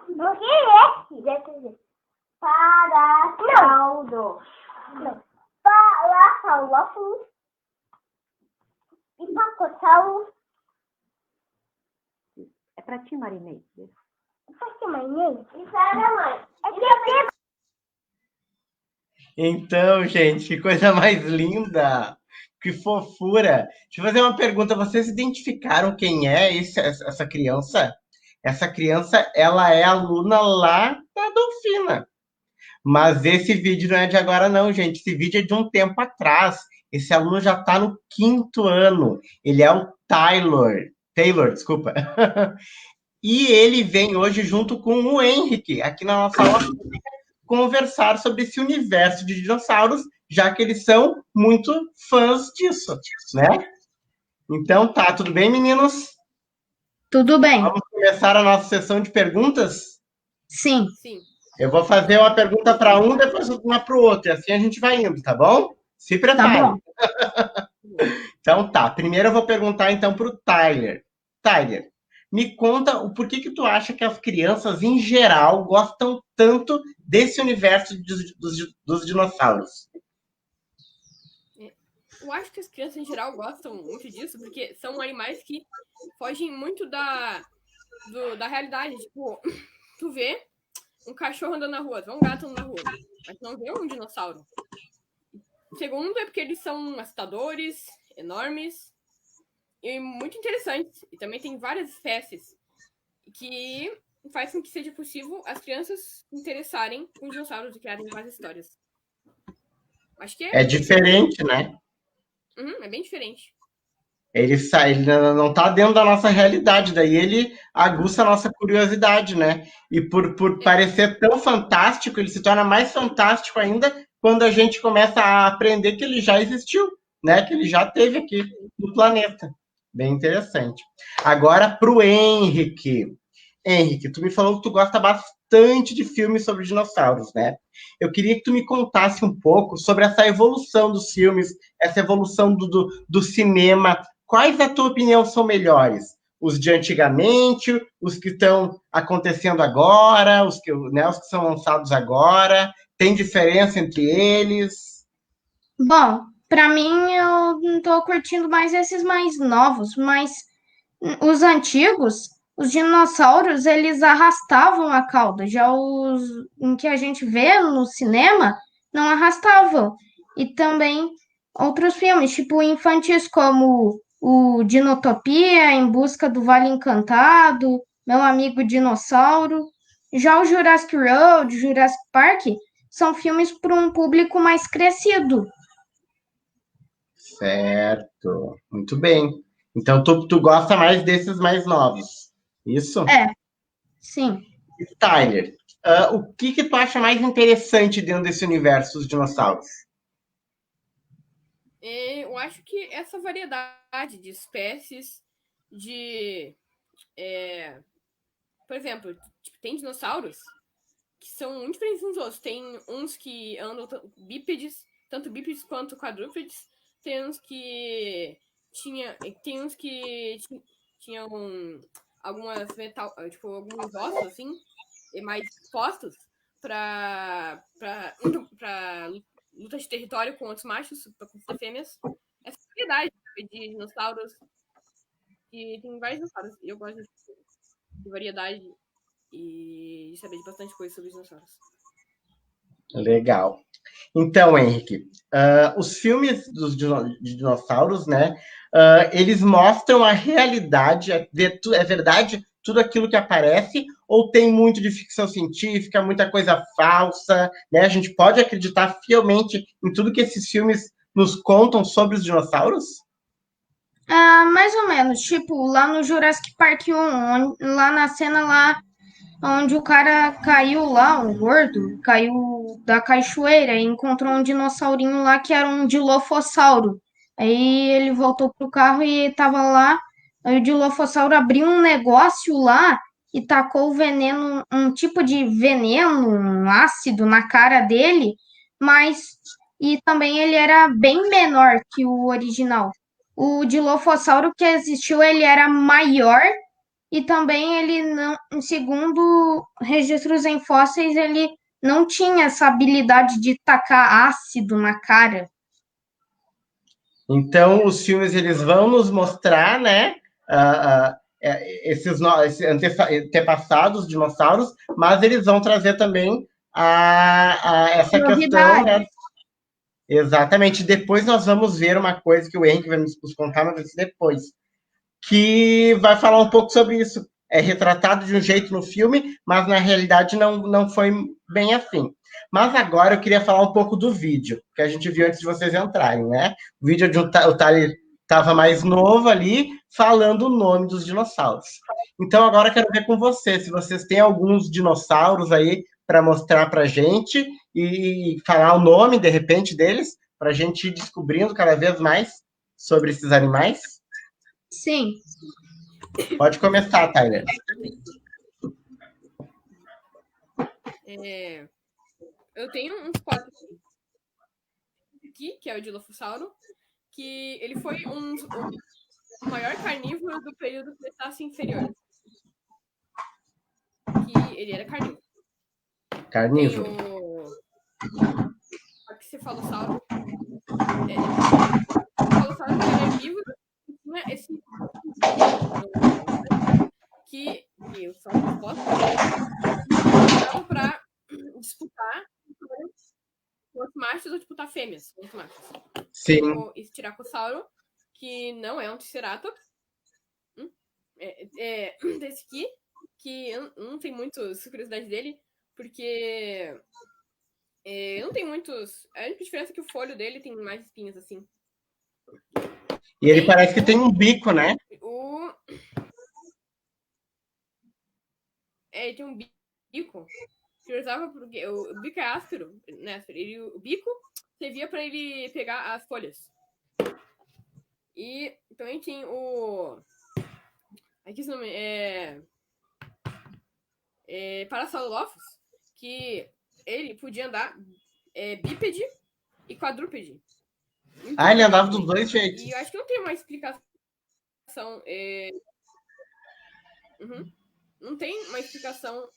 no que é? Deve dizer. Parasauro. Não. Parasaurolophus. Hipacossauro. É pra ti, Marinei. É pra ti, Marinei? Isso era, mãe. É que Então, gente, que coisa mais linda! Que fofura! Deixa eu fazer uma pergunta. Vocês identificaram quem é essa criança? Essa criança, ela é aluna lá da Dolfina. Mas esse vídeo não é de agora, não, gente. Esse vídeo é de um tempo atrás. Esse aluno já está no 5º ano. Ele é o Taylor, desculpa. E ele vem hoje junto com o Henrique, aqui na nossa aula, conversar sobre esse universo de dinossauros, já que eles são muito fãs disso, né? Então, tá, tudo bem, meninos? Tudo bem. Vamos começar a nossa sessão de perguntas? Sim. Eu vou fazer uma pergunta para um, depois uma para o outro, e assim a gente vai indo, tá bom? Se prepare. Tá bom. Então tá, primeiro eu vou perguntar então para o Tyler. Tyler, me conta o porquê que tu acha que as crianças, em geral, gostam tanto desse universo dos dinossauros? Eu acho que as crianças, em geral, gostam muito disso, porque são animais que fogem muito da realidade. Tipo, tu vê um cachorro andando na rua, tu vê um gato andando na rua, mas tu não vê um dinossauro. Segundo, é porque eles são assustadores, enormes e muito interessantes. E também tem várias espécies que faz com que seja possível as crianças se interessarem por dinossauros e criarem várias histórias. Acho que é diferente, né? É bem diferente. Ele não está dentro da nossa realidade, daí ele aguça a nossa curiosidade, né? E por parecer tão fantástico, ele se torna mais fantástico ainda quando a gente começa a aprender que ele já existiu, né? Que ele já esteve aqui no planeta. Bem interessante. Agora, para o Henrique. Henrique, tu me falou que tu gosta bastante de filmes sobre dinossauros, né? Eu queria que tu me contasse um pouco sobre essa evolução dos filmes, essa evolução do cinema. Quais, na tua opinião, são melhores? Os de antigamente, os que estão acontecendo agora, os que são lançados agora? Tem diferença entre eles? Bom, para mim, eu não tô curtindo mais esses mais novos, mas os antigos, os dinossauros, eles arrastavam a cauda. Já os em que a gente vê no cinema, não arrastavam. E também outros filmes, tipo infantis como o Dinotopia, Em Busca do Vale Encantado, Meu Amigo Dinossauro. Já o Jurassic World, Jurassic Park, são filmes para um público mais crescido. Certo. Muito bem. Então, tu gosta mais desses mais novos. Isso? Sim. Tyler, o que tu acha mais interessante dentro desse universo dos dinossauros? Eu acho que essa variedade de espécies por exemplo, tipo, tem dinossauros que são muito diferentes uns dos outros. Tem uns que andam bípedes, tanto bípedes quanto quadrúpedes. Tem uns que tinham algumas alguns ossos assim, mais postos para luta de território com outros machos, com fêmeas. Essa variedade de dinossauros, e tem vários dinossauros. Eu gosto de variedade e de saber de bastante coisa sobre os dinossauros. Legal. Então, Henrique, os filmes de dinossauros, né? Eles mostram a realidade, é verdade tudo aquilo que aparece, ou tem muito de ficção científica, muita coisa falsa, né? A gente pode acreditar fielmente em tudo que esses filmes nos contam sobre os dinossauros? Mais ou menos, tipo, lá no Jurassic Park 1, lá na cena lá onde o cara caiu lá, um gordo, caiu da cachoeira e encontrou um dinossaurinho lá que era um dilofossauro. Aí ele voltou pro carro e tava lá, aí o dilofossauro abriu um negócio lá e tacou o veneno, um tipo de veneno, um ácido na cara dele, e também ele era bem menor que o original. O dilofossauro que existiu, ele era maior e também ele não, segundo registros em fósseis, ele não tinha essa habilidade de tacar ácido na cara. Então, os filmes eles vão nos mostrar, né, esses antepassados dinossauros, mas eles vão trazer também essa questão, né? Exatamente. Depois nós vamos ver uma coisa que o Henrique vai nos contar, mas depois, que vai falar um pouco sobre isso. É retratado de um jeito no filme, mas na realidade não foi bem assim. Mas agora eu queria falar um pouco do vídeo, que a gente viu antes de vocês entrarem, né? O vídeo de o Tyler estava mais novo ali, falando o nome dos dinossauros. Então agora eu quero ver com vocês, se vocês têm alguns dinossauros aí para mostrar para a gente e falar o nome, de repente, deles, para a gente ir descobrindo cada vez mais sobre esses animais. Sim. Pode começar, Tyler. Eu tenho uns quatro aqui, que é o Dilophosauro, que ele foi o maior carnívoro do período Cretáceo inferior. Que ele era carnívoro. Carnívoro. Tem o Paxcephalossauro. O Paxcephalossauro é herbívoro e tinha esse que são os postos para disputar com os machos ou disputar fêmeas com os machos. Sim. Tem o Styracosauro, que não é um Triceratops. Desse aqui, que eu não tenho muita curiosidade dele, porque não tem muitos... A única diferença é que o folho dele tem mais espinhas, assim. E ele parece que tem um bico, né? Ele tem um bico que usava porque o bico é áspero, né? O bico servia para ele pegar as folhas. E também tem aqui esse nome Parasaurolophus, que ele podia andar bípede e quadrúpede. Ele andava dos dois jeitos. E eu acho que não tem uma explicação. Não tem uma explicação.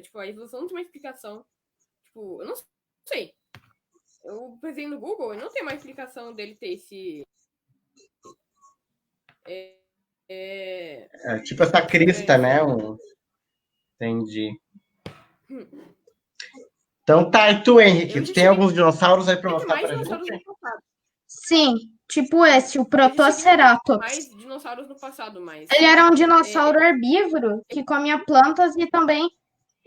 Tipo, a evolução não tem uma explicação. Tipo, eu não sei. Eu pesquisei no Google e não tem uma explicação dele ter esse. Tipo essa crista, né? Entendi. Então tá, e tu, Henrique? Tu tem alguns dinossauros aí pra mostrar pra gente? Sim, tipo esse, o Protoceratops. Mais dinossauros no passado, mas... Ele era um dinossauro herbívoro que comia plantas e também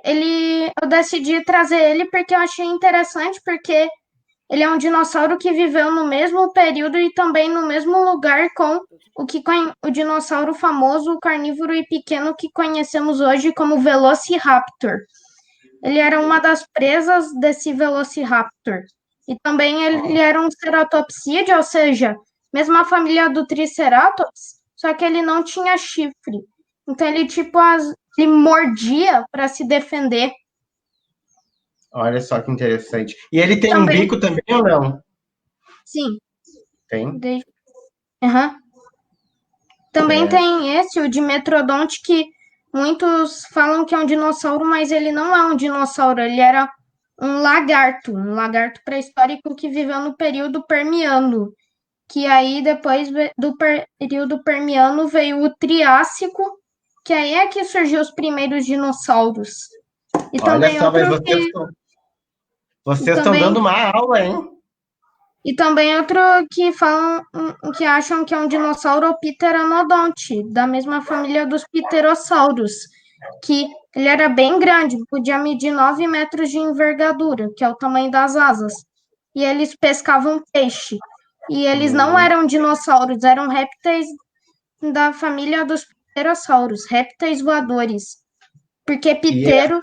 eu decidi trazer ele porque eu achei interessante, porque ele é um dinossauro que viveu no mesmo período e também no mesmo lugar com o dinossauro famoso, carnívoro e pequeno que conhecemos hoje como Velociraptor. Ele era uma das presas desse Velociraptor. E também ele era um ceratopsídeo, ou seja, mesma família do Triceratops, só que ele não tinha chifre. Então ele ele mordia para se defender. Olha só que interessante. E ele tem um Também. bico também ou não? Sim. Tem? Uhum. Também tem esse, o Dimetrodonte, que muitos falam que é um dinossauro, mas ele não é um dinossauro, ele era um lagarto pré-histórico que viveu no período Permiano, que aí depois do período Permiano veio o Triássico, que aí é que surgiu os primeiros dinossauros. E Olha também só, mas outro vocês estão dando uma aula, hein? E também outro que falam, que acham que é um dinossauro, o Pteranodonte, da mesma família dos pterossauros, que ele era bem grande, podia medir 9 metros de envergadura, que é o tamanho das asas. E eles pescavam peixe. E eles não eram dinossauros, eram répteis da família dos pterossauros, répteis voadores. Porque ptero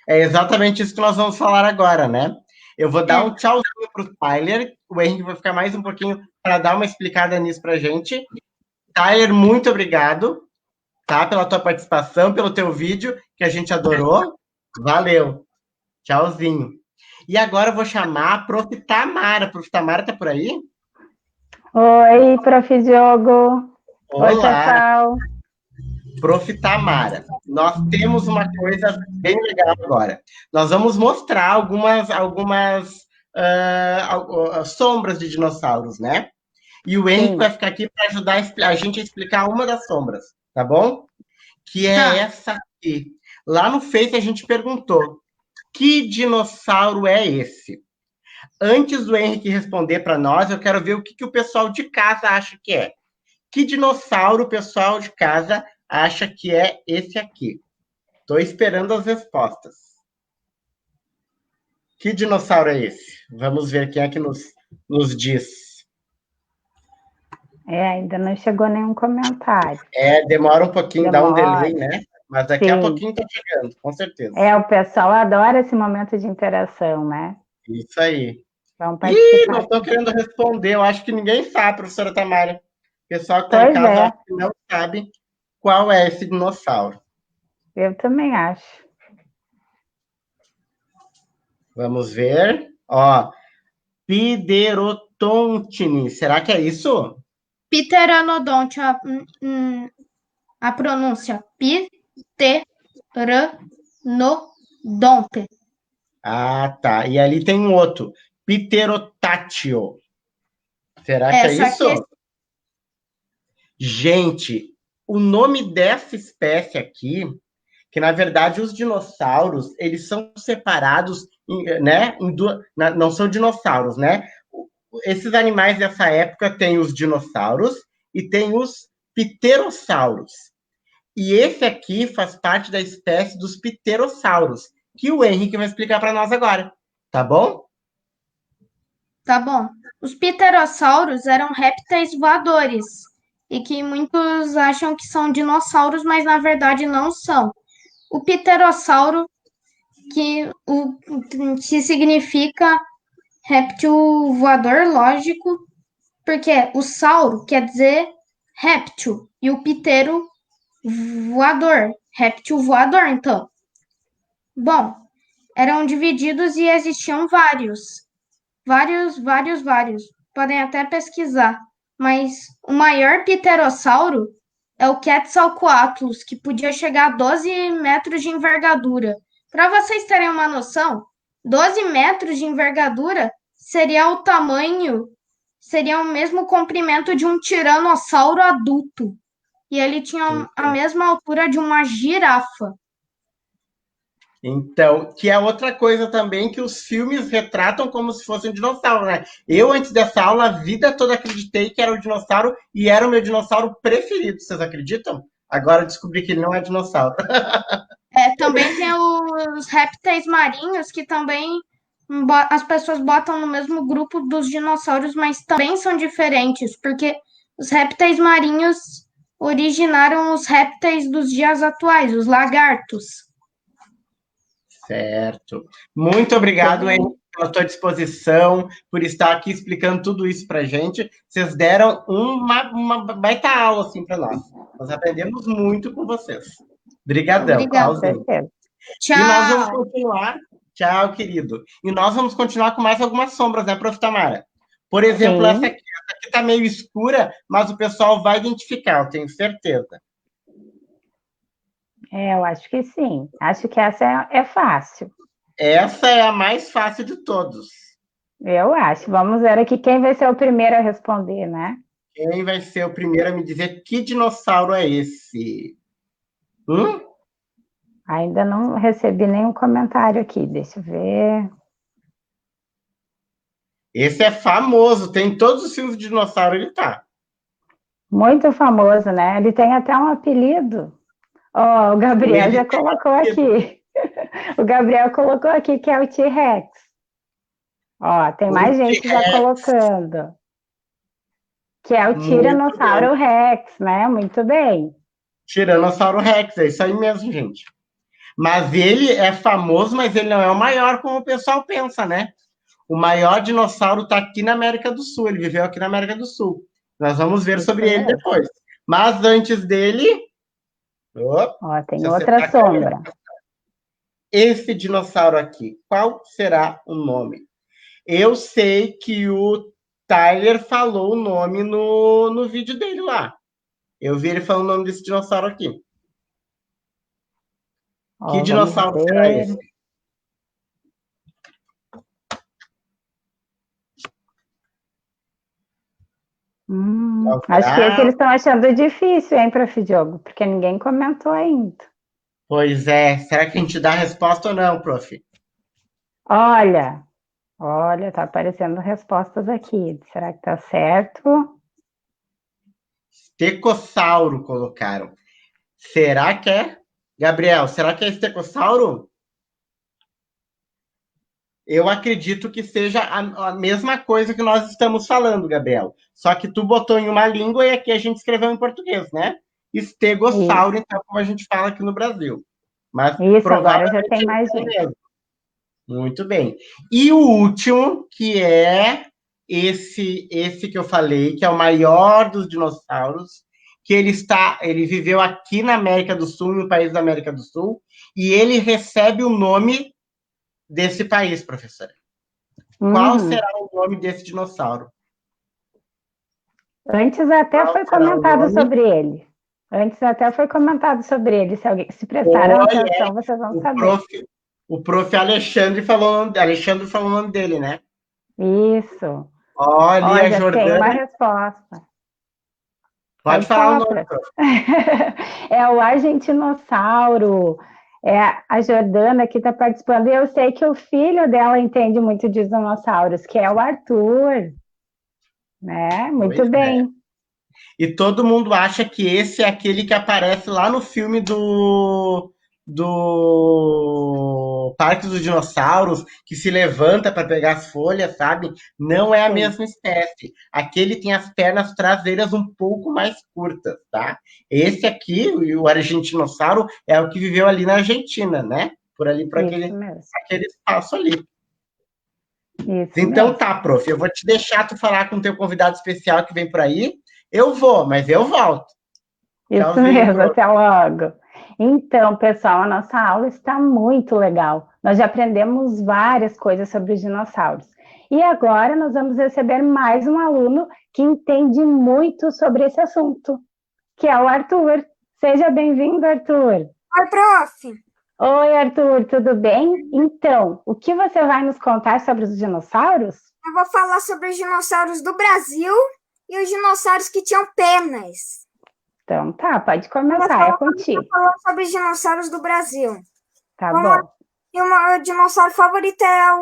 é exatamente isso que nós vamos falar agora, né? Eu vou dar um tchauzinho pro Tyler, o Henrique vai ficar mais um pouquinho para dar uma explicada nisso pra gente. Tyler, muito obrigado, tá? Pela tua participação, pelo teu vídeo, que a gente adorou. Valeu. Tchauzinho. E agora eu vou chamar a Prof. Tamara. Prof. Tamara tá por aí? Oi, Prof. Diogo. Olá. Oi, pessoal. Prof. Tamara, nós temos uma coisa bem legal agora. Nós vamos mostrar algumas sombras de dinossauros, né? E o Henrique vai ficar aqui para ajudar a gente a explicar uma das sombras, tá bom? Que é essa aqui. Lá no Face a gente perguntou, que dinossauro é esse? Antes do Henrique responder para nós, eu quero ver o que o pessoal de casa acha que é. Que dinossauro o pessoal de casa acha que é esse aqui? Estou esperando as respostas. Que dinossauro é esse? Vamos ver quem é que nos diz. Ainda não chegou nenhum comentário. Demora um pouquinho, dá um delay, né? Mas daqui a pouquinho está chegando, com certeza. O pessoal adora esse momento de interação, né? Isso aí. Vamos participar. Não estou querendo responder. Eu acho que ninguém sabe, professora Tamara. O pessoal que está em casa acho que não sabe qual é esse dinossauro. Eu também acho. Vamos ver. Ó, Pterotontine. Será que é isso? Pteranodonte, a pronúncia. Pteranodonte. Ah, tá. E ali tem um outro. Pterotátil. Será que é isso? Gente, o nome dessa espécie aqui, que na verdade os dinossauros, eles são separados, né? Não são dinossauros, né? Esses animais dessa época têm os dinossauros e tem os pterossauros. E esse aqui faz parte da espécie dos pterossauros, que o Henrique vai explicar para nós agora. Tá bom? Tá bom. Os pterossauros eram répteis voadores e que muitos acham que são dinossauros, mas na verdade não são. O pterossauro, que significa réptil voador, lógico, porque o sauro quer dizer réptil e o ptero voador, réptil voador, então. Bom, eram divididos e existiam vários. Podem até pesquisar. Mas o maior pterossauro é o Quetzalcoatlus, que podia chegar a 12 metros de envergadura. Para vocês terem uma noção, 12 metros de envergadura seria o mesmo comprimento de um tiranossauro adulto. E ele tinha a mesma altura de uma girafa. Então, que é outra coisa também que os filmes retratam como se fosse um dinossauro, né? Eu, antes dessa aula, a vida toda acreditei que era o dinossauro e era o meu dinossauro preferido. Vocês acreditam? Agora eu descobri que ele não é dinossauro. Também tem os répteis marinhos, que também as pessoas botam no mesmo grupo dos dinossauros, mas também são diferentes, porque os répteis marinhos originaram os répteis dos dias atuais, os lagartos. Certo. Muito obrigado, hein, pela tua disposição, por estar aqui explicando tudo isso pra gente. Vocês deram uma baita aula, assim, para nós. Nós aprendemos muito com vocês. Obrigadão. Obrigada. E nós vamos continuar. Tchau, querido. E nós vamos continuar com mais algumas sombras, né, Prof. Tamara? Por exemplo, essa aqui tá meio escura, mas o pessoal vai identificar, eu tenho certeza. Eu acho que sim. Acho que essa é fácil. Essa é a mais fácil de todos. Eu acho. Vamos ver aqui quem vai ser o primeiro a responder, né? Quem vai ser o primeiro a me dizer que dinossauro é esse? Ainda não recebi nenhum comentário aqui. Deixa eu ver. Esse é famoso. Tem todos os filmes de dinossauro, ele tá. Muito famoso, né? Ele tem até um apelido. Ó, o Gabriel já colocou aqui. O Gabriel colocou aqui que é o T-Rex. Ó, tem mais gente já colocando. Que é o Tiranossauro Rex, né? Muito bem. Tiranossauro Rex, é isso aí mesmo, gente. Mas ele é famoso, mas ele não é o maior como o pessoal pensa, né? O maior dinossauro está aqui na América do Sul. Ele viveu aqui na América do Sul. Nós vamos ver sobre ele depois. Mas antes dele... Ó, tem outra sombra. Esse dinossauro aqui, qual será o nome? Eu sei que o Tyler falou o nome no vídeo dele lá. Eu vi ele falando o nome desse dinossauro aqui. Que dinossauro será esse? Acho que esse eles estão achando difícil, hein, Prof. Diogo? Porque ninguém comentou ainda. Pois é. Será que a gente dá a resposta ou não, Prof? Olha, tá aparecendo respostas aqui. Será que tá certo? Estegossauro colocaram. Será que é? Gabriel, será que é estegossauro? Eu acredito que seja a mesma coisa que nós estamos falando, Gabriel. Só que tu botou em uma língua e aqui a gente escreveu em português, né? Estegossauro, então, como a gente fala aqui no Brasil. Mas isso, agora já tem mais gente. Mesmo. Muito bem. E o último, que é esse que eu falei, que é o maior dos dinossauros, que ele viveu aqui na América do Sul, no país da América do Sul, e ele recebe o nome desse país, professora. Qual será o nome desse dinossauro? Antes até foi comentado sobre ele. Se prestaram atenção, vocês vão saber. O prof. Alexandre falou o nome dele, né? Isso. Olha, Jordana. Tem uma resposta. Pode falar o nome, prof. É o Argentinossauro. A Jordana que está participando. E eu sei que o filho dela entende muito de dinossauros, que é o Arthur. Né? Muito bem. E todo mundo acha que esse é aquele que aparece lá no filme do Parque dos Dinossauros, que se levanta para pegar as folhas, sabe? Não é a mesma espécie. Aquele tem as pernas traseiras um pouco mais curtas, tá? Esse aqui, o Argentinossauro, é o que viveu ali na Argentina, né? Por aquele espaço ali. Então tá, prof, eu vou te deixar tu falar com o teu convidado especial que vem por aí. Eu vou, mas eu volto. Isso mesmo, até logo. Então, pessoal, a nossa aula está muito legal. Nós já aprendemos várias coisas sobre os dinossauros. E agora nós vamos receber mais um aluno que entende muito sobre esse assunto, que é o Arthur. Seja bem-vindo, Arthur. Oi, prof. Oi, Arthur, tudo bem? Então, o que você vai nos contar sobre os dinossauros? Eu vou falar sobre os dinossauros do Brasil e os dinossauros que tinham penas. Então tá, pode começar, é contigo. Eu vou falar sobre os dinossauros do Brasil. Tá bom. E o meu dinossauro favorito é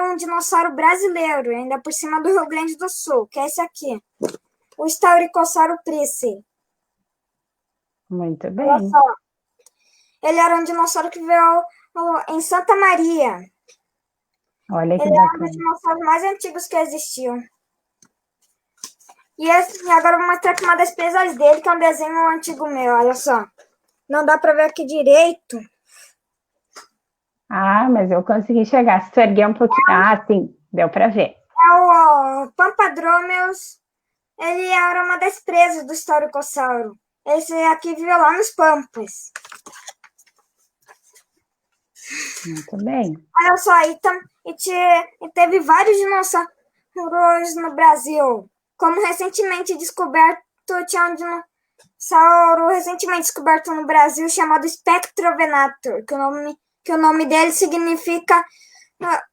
um dinossauro brasileiro, ainda por cima do Rio Grande do Sul, que é esse aqui. O Stauricossauro Price. Muito Olha bem. só. Ele era um dinossauro que viveu em Santa Maria. Olha que Ele é um dos bacana. dinossauros mais antigos que existiam. E agora eu vou mostrar aqui uma das presas dele, que é um desenho antigo meu, olha só. Não dá pra ver aqui direito. Ah, mas eu consegui chegar. Se tu erguer um pouquinho. Ah, sim, deu para ver. É o Pampadromeus. Ele era uma das presas do Stauricossauro. Esse aqui viveu lá nos Pampas. Muito bem. Olha só, e teve vários dinossauros no Brasil. Como recentemente descoberto, tinha um dinossauro recentemente descoberto no Brasil chamado Spectrovenator, que o nome dele significa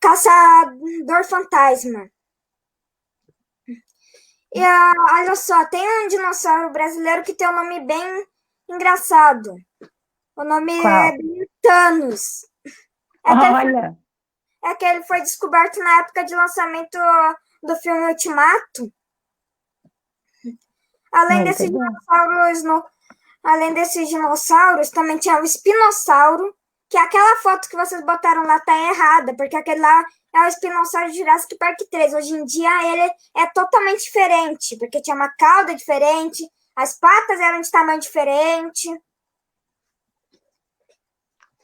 caçador fantasma. E olha só, tem um dinossauro brasileiro que tem um nome bem engraçado. O nome Qual? é Thanos. Olha, É que ele foi descoberto na época de lançamento do filme Ultimato. Além muito desses bem. dinossauros, também tinha o espinossauro, que aquela foto que vocês botaram lá tá errada, porque aquele lá é o espinossauro de Jurassic Park 3. Hoje em dia ele é totalmente diferente, porque tinha uma cauda diferente, as patas eram de tamanho diferente.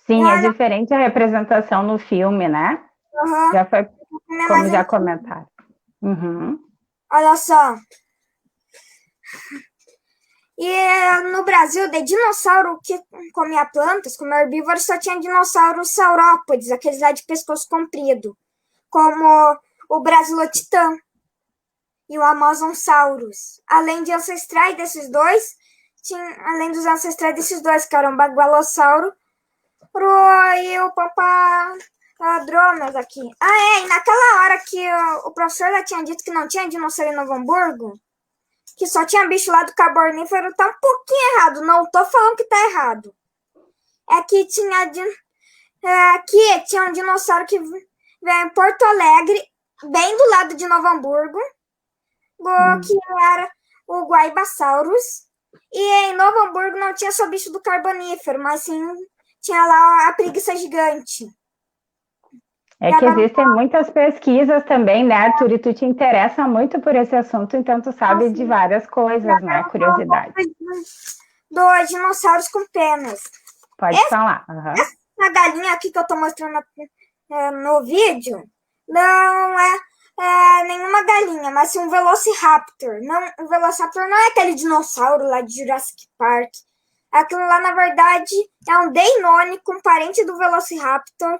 Sim, Olha, é diferente a representação no filme, né? uhum, Já foi, é como mais já antigo. comentaram. Uhum. Olha só. E no Brasil, de dinossauro que comia plantas, como herbívoro, só tinha dinossauros saurópodes, aqueles lá de pescoço comprido, como o Brasilotitã e o Amazonsaurus. Além dos ancestrais desses dois, que eram o Bagualossauro e o Pampadromeus aqui. E naquela hora que o professor já tinha dito que não tinha dinossauro em Novo Hamburgo, que só tinha bicho lá do Carbonífero, tá um pouquinho errado. Não tô falando que tá errado. É que aqui tinha um dinossauro que veio em Porto Alegre, bem do lado de Novo Hamburgo, que era o Guaibasaurus. E em Novo Hamburgo não tinha só bicho do Carbonífero, mas sim tinha lá a preguiça gigante. É que existem muitas pesquisas também, né, Arthur? E tu te interessa muito por esse assunto, então tu sabe de várias coisas, né? Curiosidade. Dos dinossauros com penas. Pode falar. Uhum. Essa galinha aqui que eu tô mostrando no vídeo não é nenhuma galinha, mas sim um Velociraptor. O Velociraptor não é aquele dinossauro lá de Jurassic Park. Aquilo lá, na verdade, é um Deinonychus, um parente do Velociraptor,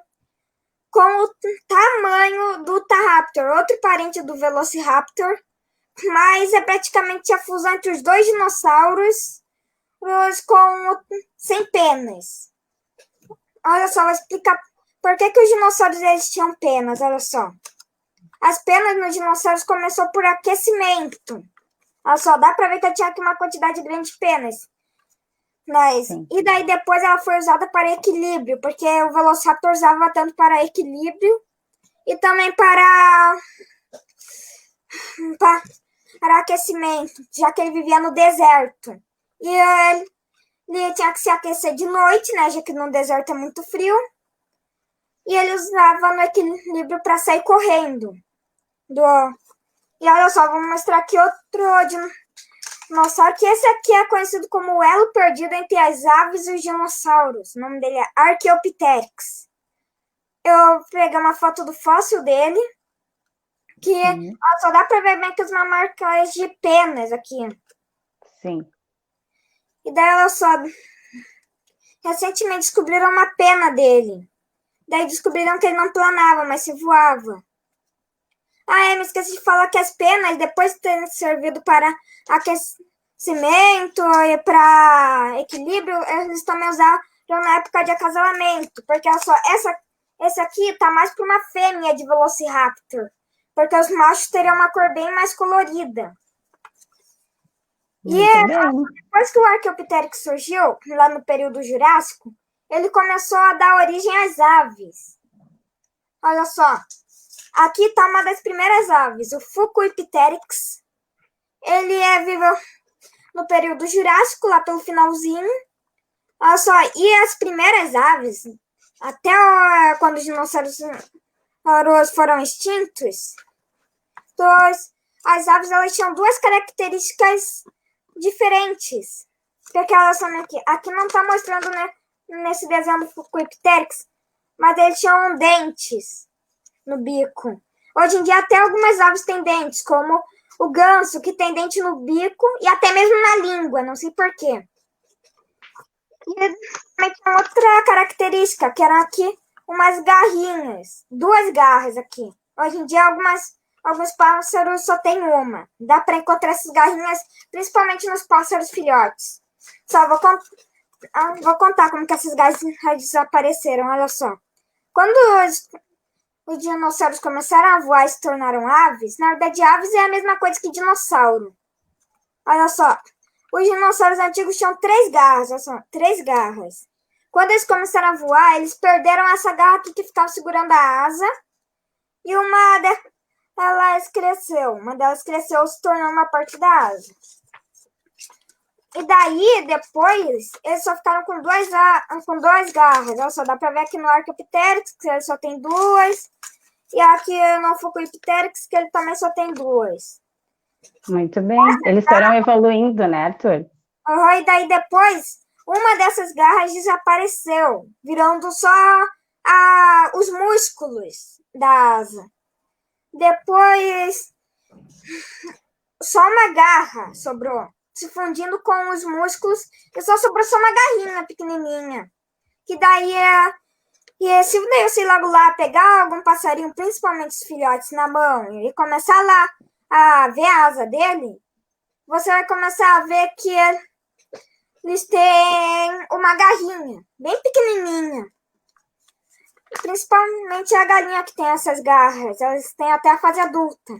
com o tamanho do Taraptor, outro parente do Velociraptor, mas é praticamente a fusão entre os dois dinossauros sem penas. Olha só, vou explicar por que os dinossauros eles tinham penas, olha só. As penas nos dinossauros começou por aquecimento. Olha só, dá pra ver que eu tinha aqui uma quantidade grande de penas. E daí depois ela foi usada para equilíbrio, porque o Velociraptor usava tanto para equilíbrio e também para aquecimento, já que ele vivia no deserto. E ele tinha que se aquecer de noite, né, já que no deserto é muito frio. E ele usava no equilíbrio para sair correndo. E olha só, vou mostrar aqui outro dinossauro, que esse aqui é conhecido como o elo perdido entre as aves e os dinossauros. O nome dele é Archaeopteryx. Eu peguei uma foto do fóssil dele, que só dá para ver bem que as marcas de penas aqui. Sim. E daí, olha só, recentemente descobriram uma pena dele. Daí descobriram que ele não planava, mas se voava. Me esqueci de falar que as penas, depois de terem servido para aquecimento e para equilíbrio, eles também usaram na época de acasalamento. Porque, olha só, esse aqui tá mais para uma fêmea de Velociraptor. Porque os machos teriam uma cor bem mais colorida. Depois que o Archaeopteryx surgiu, lá no período Jurássico, ele começou a dar origem às aves. Olha só, aqui está uma das primeiras aves, o Fucuipteryx. Ele viveu no período Jurássico, lá pelo finalzinho. Olha só, e as primeiras aves, até quando os dinossauros foram extintos, as aves elas tinham duas características diferentes. Porque elas são aqui. Aqui não está mostrando, né, nesse desenho do Fucuipteryx, mas eles tinham dentes no bico. Hoje em dia até algumas aves têm dentes, como o ganso, que tem dente no bico e até mesmo na língua, não sei porquê. E também tem outra característica, que eram aqui umas garrinhas, 2 garras aqui. Hoje em dia alguns pássaros só tem uma. Dá para encontrar essas garrinhas, principalmente nos pássaros filhotes. Só vou contar como que essas garras desapareceram, olha só. Quando os dinossauros começaram a voar e se tornaram aves, na verdade aves é a mesma coisa que dinossauro. Olha só, os dinossauros antigos tinham 3 garras, olha só, 3 garras. Quando eles começaram a voar, eles perderam essa garra aqui que ficava segurando a asa, e uma delas cresceu, se tornou uma parte da asa. E daí, depois, eles só ficaram com 2 garras. Olha só, dá pra ver aqui no Archaeopteryx, que ele só tem 2. E aqui no Fucuipteryx, que ele também só tem 2. Muito bem. Eles foram evoluindo, né, Arthur? E daí, depois, uma dessas garras desapareceu, virando só os músculos da asa. Depois, só uma garra sobrou, se fundindo com os músculos, e só sobrou só uma garrinha pequenininha. Que daí se você ir logo lá pegar algum passarinho, principalmente os filhotes, na mão, e começar lá a ver a asa dele, você vai começar a ver que eles têm uma garrinha, bem pequenininha. Principalmente a galinha que tem essas garras, elas têm até a fase adulta.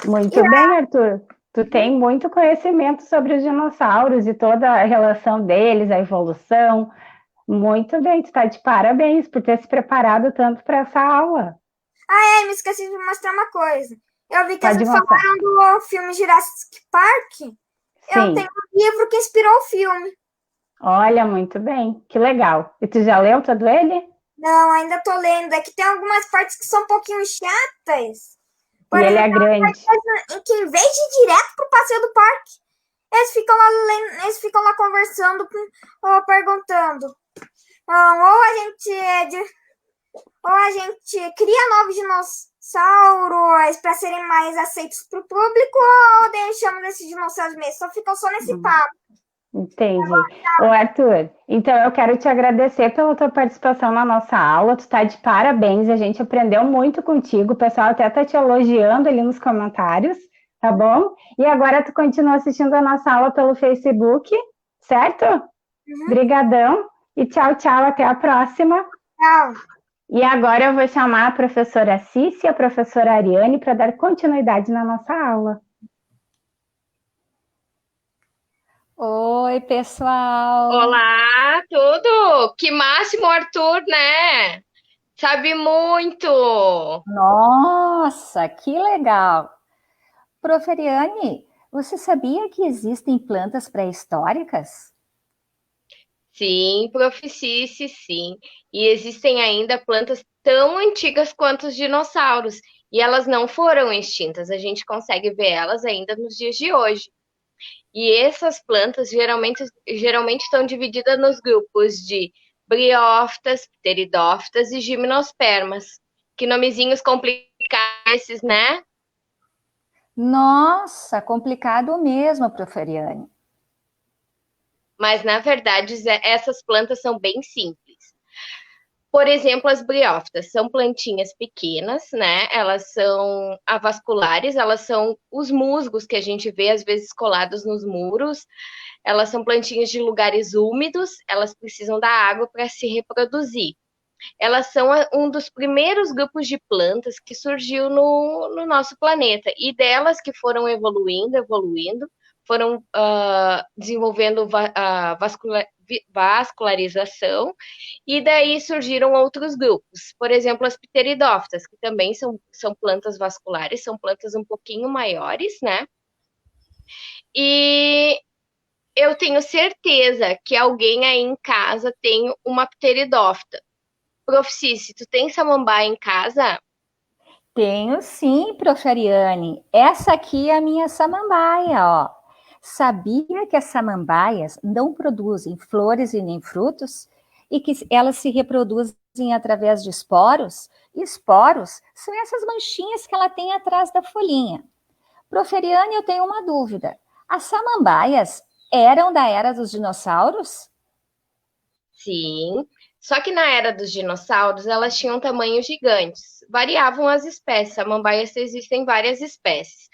Muito bem, Arthur. Tu tem muito conhecimento sobre os dinossauros e toda a relação deles, a evolução. Muito bem, tu está de parabéns por ter se preparado tanto para essa aula. Me esqueci de mostrar uma coisa. Eu vi que vocês falaram do filme Jurassic Park. Sim. Eu tenho um livro que inspirou o filme. Olha, muito bem, que legal. E tu já leu todo ele? Não, ainda tô lendo. É que tem algumas partes que são um pouquinho chatas. Por exemplo, ele é grande. Em que, em vez de ir direto pro passeio do parque, eles ficam lá conversando, ou perguntando. Ou a gente cria novos dinossauros para serem mais aceitos pro público, ou deixamos esses dinossauros mesmo. Só ficam só nesse papo. Entendi. Ô, Arthur, então eu quero te agradecer pela tua participação na nossa aula. Tu tá de parabéns, a gente aprendeu muito contigo. O pessoal até tá te elogiando ali nos comentários, tá bom? E agora tu continua assistindo a nossa aula pelo Facebook, certo? Obrigadão. E tchau, tchau, até a próxima. Tchau. E agora eu vou chamar a professora Cici e a professora Ariane para dar continuidade na nossa aula. Oi, pessoal! Olá, tudo? Que máximo, Arthur, né? Sabe muito! Nossa, que legal! Prof. Ariane, você sabia que existem plantas pré-históricas? Sim, Prof. Cici, sim. E existem ainda plantas tão antigas quanto os dinossauros. E elas não foram extintas, a gente consegue ver elas ainda nos dias de hoje. E essas plantas geralmente estão divididas nos grupos de briófitas, pteridófitas e gimnospermas. Que nomezinhos complicados esses, né? Nossa, complicado mesmo, Prof. Ariane. Mas, na verdade, essas plantas são bem simples. Por exemplo, as briófitas são plantinhas pequenas, né? Elas são avasculares, elas são os musgos que a gente vê às vezes colados nos muros. Elas são plantinhas de lugares úmidos, elas precisam da água para se reproduzir. Elas são um dos primeiros grupos de plantas que surgiu no nosso planeta. E delas que foram evoluindo, foram desenvolvendo a vascularização, e daí surgiram outros grupos. Por exemplo, as pteridófitas, que também são plantas vasculares, são plantas um pouquinho maiores, né? E eu tenho certeza que alguém aí em casa tem uma pteridófita. Prof. Cici, tu tem samambaia em casa? Tenho sim, Prof. Ariane. Essa aqui é a minha samambaia, ó. Sabia que as samambaias não produzem flores e nem frutos? E que elas se reproduzem através de esporos? E esporos são essas manchinhas que ela tem atrás da folhinha. Prof. Ariane, eu tenho uma dúvida. As samambaias eram da era dos dinossauros? Sim, só que na era dos dinossauros elas tinham tamanhos gigantes, variavam as espécies, samambaias existem várias espécies,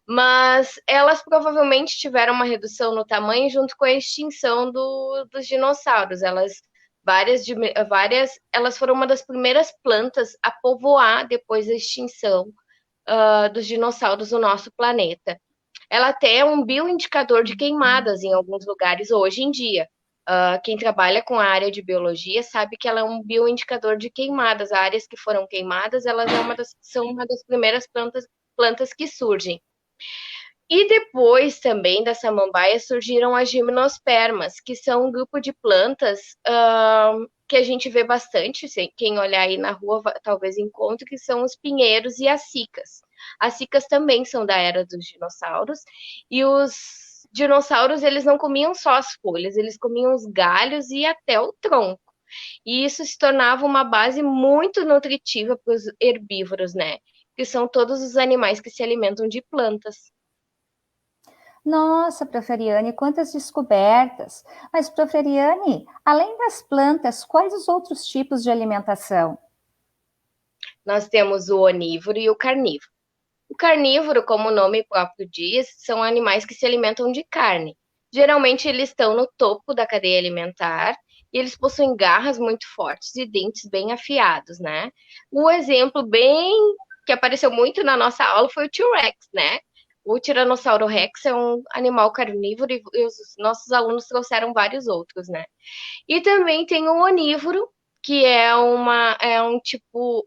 mas elas provavelmente tiveram uma redução no tamanho junto com a extinção dos dinossauros. Elas foram uma das primeiras plantas a povoar depois da extinção dos dinossauros no nosso planeta. Ela até é um bioindicador de queimadas em alguns lugares hoje em dia. Quem trabalha com a área de biologia sabe que ela é um bioindicador de queimadas. Áreas que foram queimadas, elas são uma das primeiras plantas que surgem. E depois também da samambaia surgiram as gimnospermas, que são um grupo de plantas que a gente vê bastante, quem olhar aí na rua talvez encontre, que são os pinheiros e as cicas. As cicas também são da era dos dinossauros, e os dinossauros, eles não comiam só as folhas, eles comiam os galhos e até o tronco. E isso se tornava uma base muito nutritiva para os herbívoros, né? Que são todos os animais que se alimentam de plantas. Nossa, Prof. Ariane, quantas descobertas! Mas, Prof. Ariane, além das plantas, quais os outros tipos de alimentação? Nós temos o onívoro e o carnívoro. O carnívoro, como o nome próprio diz, são animais que se alimentam de carne. Geralmente eles estão no topo da cadeia alimentar e eles possuem garras muito fortes e dentes bem afiados, né? Um exemplo bem que apareceu muito na nossa aula foi o T-Rex, né? O Tiranossauro Rex é um animal carnívoro e os nossos alunos trouxeram vários outros, né? E também tem o onívoro, que é um tipo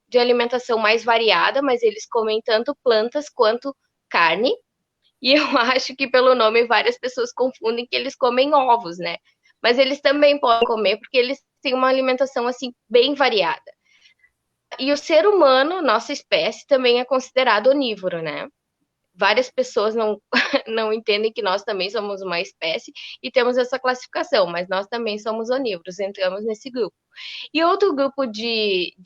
de alimentação mais variada, mas eles comem tanto plantas quanto carne. E eu acho que pelo nome várias pessoas confundem que eles comem ovos, né? Mas eles também podem comer porque eles têm uma alimentação assim bem variada. E o ser humano, nossa espécie, também é considerado onívoro, né? Várias pessoas não entendem que nós também somos uma espécie e temos essa classificação, mas nós também somos onívoros, entramos nesse grupo. E outro grupo de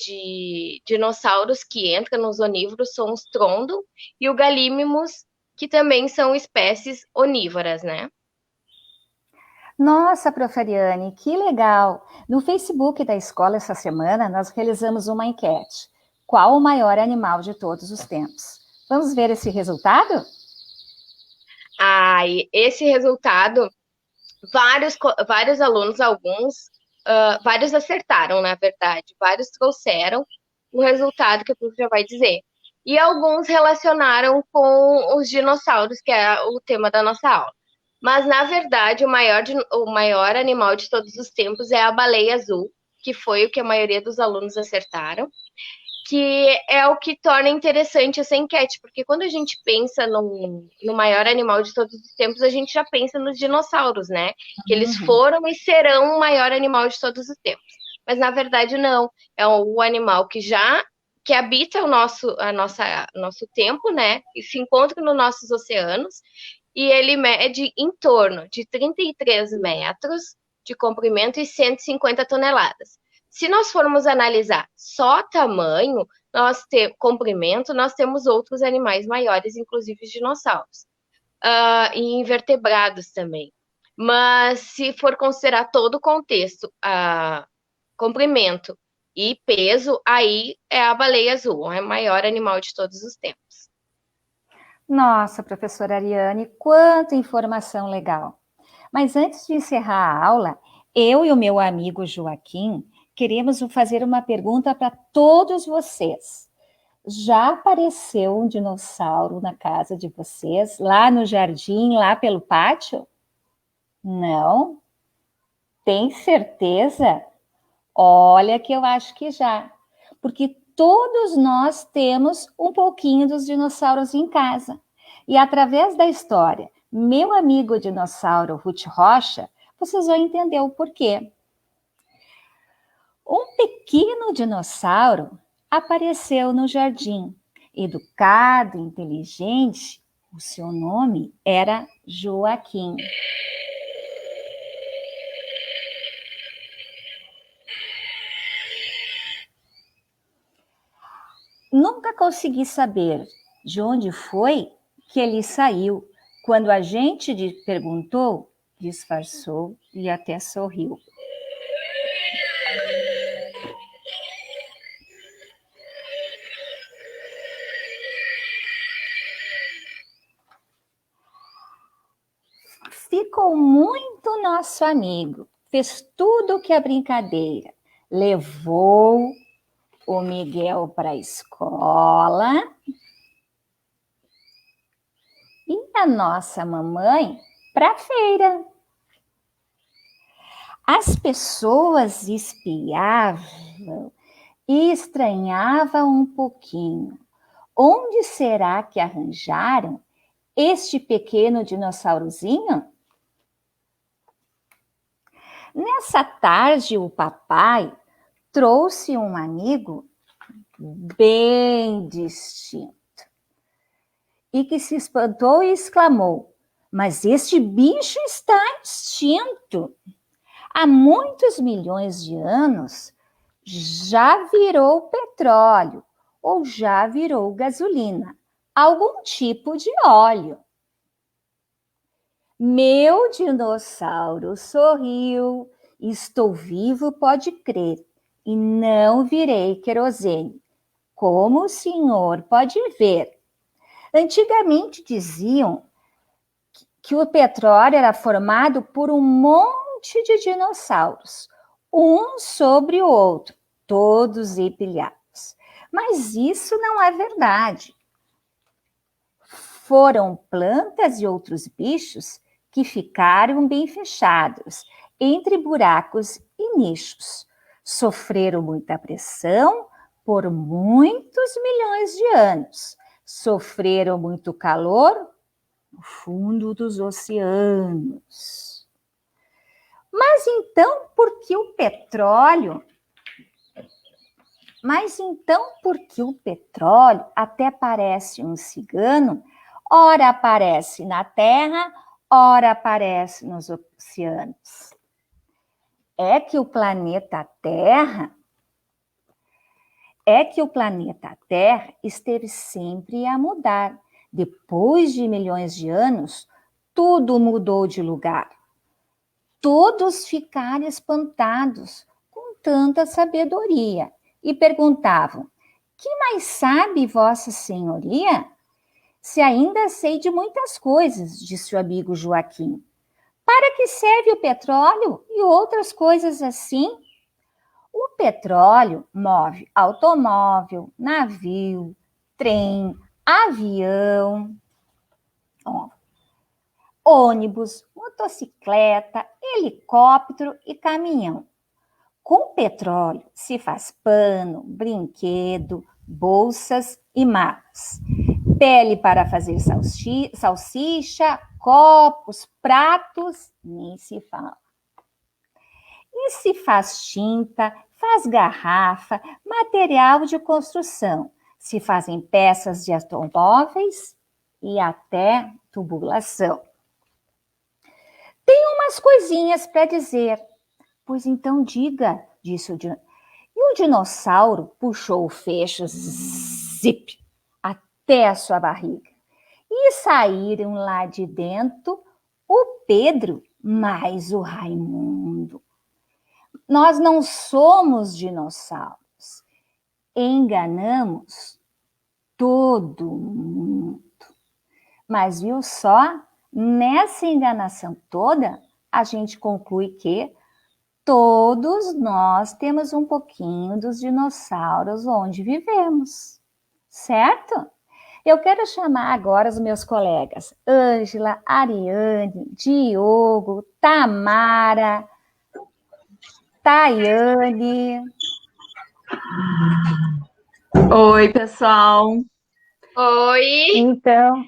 dinossauros que entra nos onívoros são os trondon e o galímimus, que também são espécies onívoras, né? Nossa, Prof. Ariane, que legal! No Facebook da escola essa semana, nós realizamos uma enquete. Qual o maior animal de todos os tempos? Vamos ver esse resultado? Esse resultado, vários alunos, vários acertaram, na verdade. Vários trouxeram o resultado que a prof já vai dizer. E alguns relacionaram com os dinossauros, que é o tema da nossa aula. Mas, na verdade, o maior animal de todos os tempos é a baleia azul, que foi o que a maioria dos alunos acertaram, que é o que torna interessante essa enquete, porque quando a gente pensa no maior animal de todos os tempos, a gente já pensa nos dinossauros, né? Que eles foram e serão o maior animal de todos os tempos. Mas, na verdade, não. É o animal que habita o nosso tempo, né? E se encontra nos nossos oceanos, e ele mede em torno de 33 metros de comprimento e 150 toneladas. Se nós formos analisar só tamanho, comprimento, nós temos outros animais maiores, inclusive os dinossauros. E invertebrados também. Mas se for considerar todo o contexto, comprimento e peso, aí é a baleia azul, é o maior animal de todos os tempos. Nossa, professora Ariane, quanta informação legal! Mas antes de encerrar a aula, eu e o meu amigo Joaquim queremos fazer uma pergunta para todos vocês. Já apareceu um dinossauro na casa de vocês, lá no jardim, lá pelo pátio? Não? Tem certeza? Olha que eu acho que já. Porque todos nós temos um pouquinho dos dinossauros em casa. E através da história, meu amigo dinossauro Ruth Rocha, vocês vão entender o porquê. Um pequeno dinossauro apareceu no jardim. Educado, inteligente, o seu nome era Joaquim. Nunca consegui saber de onde foi que ele saiu. Quando a gente perguntou, disfarçou e até sorriu. Ficou muito nosso amigo, fez tudo que é brincadeira, levou o Miguel para a escola e a nossa mamãe para a feira. As pessoas espiavam e estranhavam um pouquinho. Onde será que arranjaram este pequeno dinossaurozinho? Nessa tarde, o papai trouxe um amigo bem distinto e que se espantou e exclamou: mas este bicho está extinto. Há muitos milhões de anos já virou petróleo ou já virou gasolina, algum tipo de óleo. Meu dinossauro sorriu. Estou vivo, pode crer, e não virei querosene, como o senhor pode ver. Antigamente diziam que o petróleo era formado por um monte de dinossauros, um sobre o outro, todos empilhados. Mas isso não é verdade. Foram plantas e outros bichos que ficaram bem fechados entre buracos e nichos. Sofreram muita pressão por muitos milhões de anos. Sofreram muito calor no fundo dos oceanos. Mas então, por que o petróleo até parece um cigano, ora aparece na terra, ora aparece nos oceanos? É que o planeta Terra esteve sempre a mudar. Depois de milhões de anos, tudo mudou de lugar. Todos ficaram espantados com tanta sabedoria e perguntavam: que mais sabe Vossa Senhoria? Se ainda sei de muitas coisas, disse o amigo Joaquim. Para que serve o petróleo e outras coisas assim? O petróleo move automóvel, navio, trem, avião, ônibus, motocicleta, helicóptero e caminhão. Com petróleo se faz pano, brinquedo, bolsas e malas. Pele para fazer salsicha, copos, pratos, nem se fala. E se faz tinta, faz garrafa, material de construção. Se fazem peças de automóveis e até tubulação. Tem umas coisinhas para dizer. Pois então diga, disse o dinossauro. E o dinossauro puxou o fecho, zip, até a sua barriga. E saíram lá de dentro o Pedro mais o Raimundo. Nós não somos dinossauros. Enganamos todo mundo. Mas viu só, nessa enganação toda, a gente conclui que todos nós temos um pouquinho dos dinossauros onde vivemos. certo? Eu quero chamar agora os meus colegas Ângela, Ariane, Diogo, Tamara, Tayane. Oi, pessoal. Oi. Então,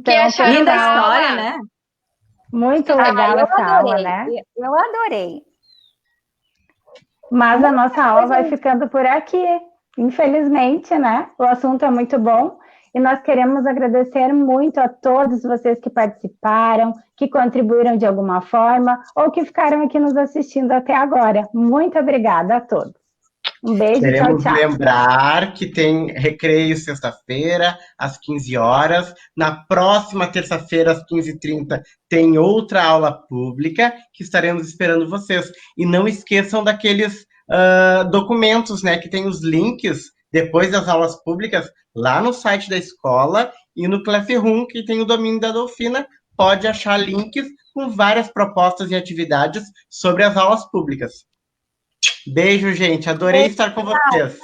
Que acharam linda da história, aula? né? muito legal eu essa aula, adorei, né? eu adorei. Mas a nossa aula vai coisa- ficando por aqui, infelizmente, né? O assunto é muito bom e nós queremos agradecer muito a todos vocês que participaram, que contribuíram de alguma forma ou que ficaram aqui nos assistindo até agora. Muito obrigada a todos. Um beijo, tchau, Queremos tchau. lembrar que tem recreio sexta-feira, às 15 horas. Na próxima terça-feira, às 15h30, tem outra aula pública que estaremos esperando vocês. E não esqueçam daqueles documentos, né? Que tem os links depois das aulas públicas lá no site da escola e no Classroom, que tem o domínio da Dolfina. Pode achar links com várias propostas e atividades sobre as aulas públicas. Beijo, gente. Adorei estar com vocês.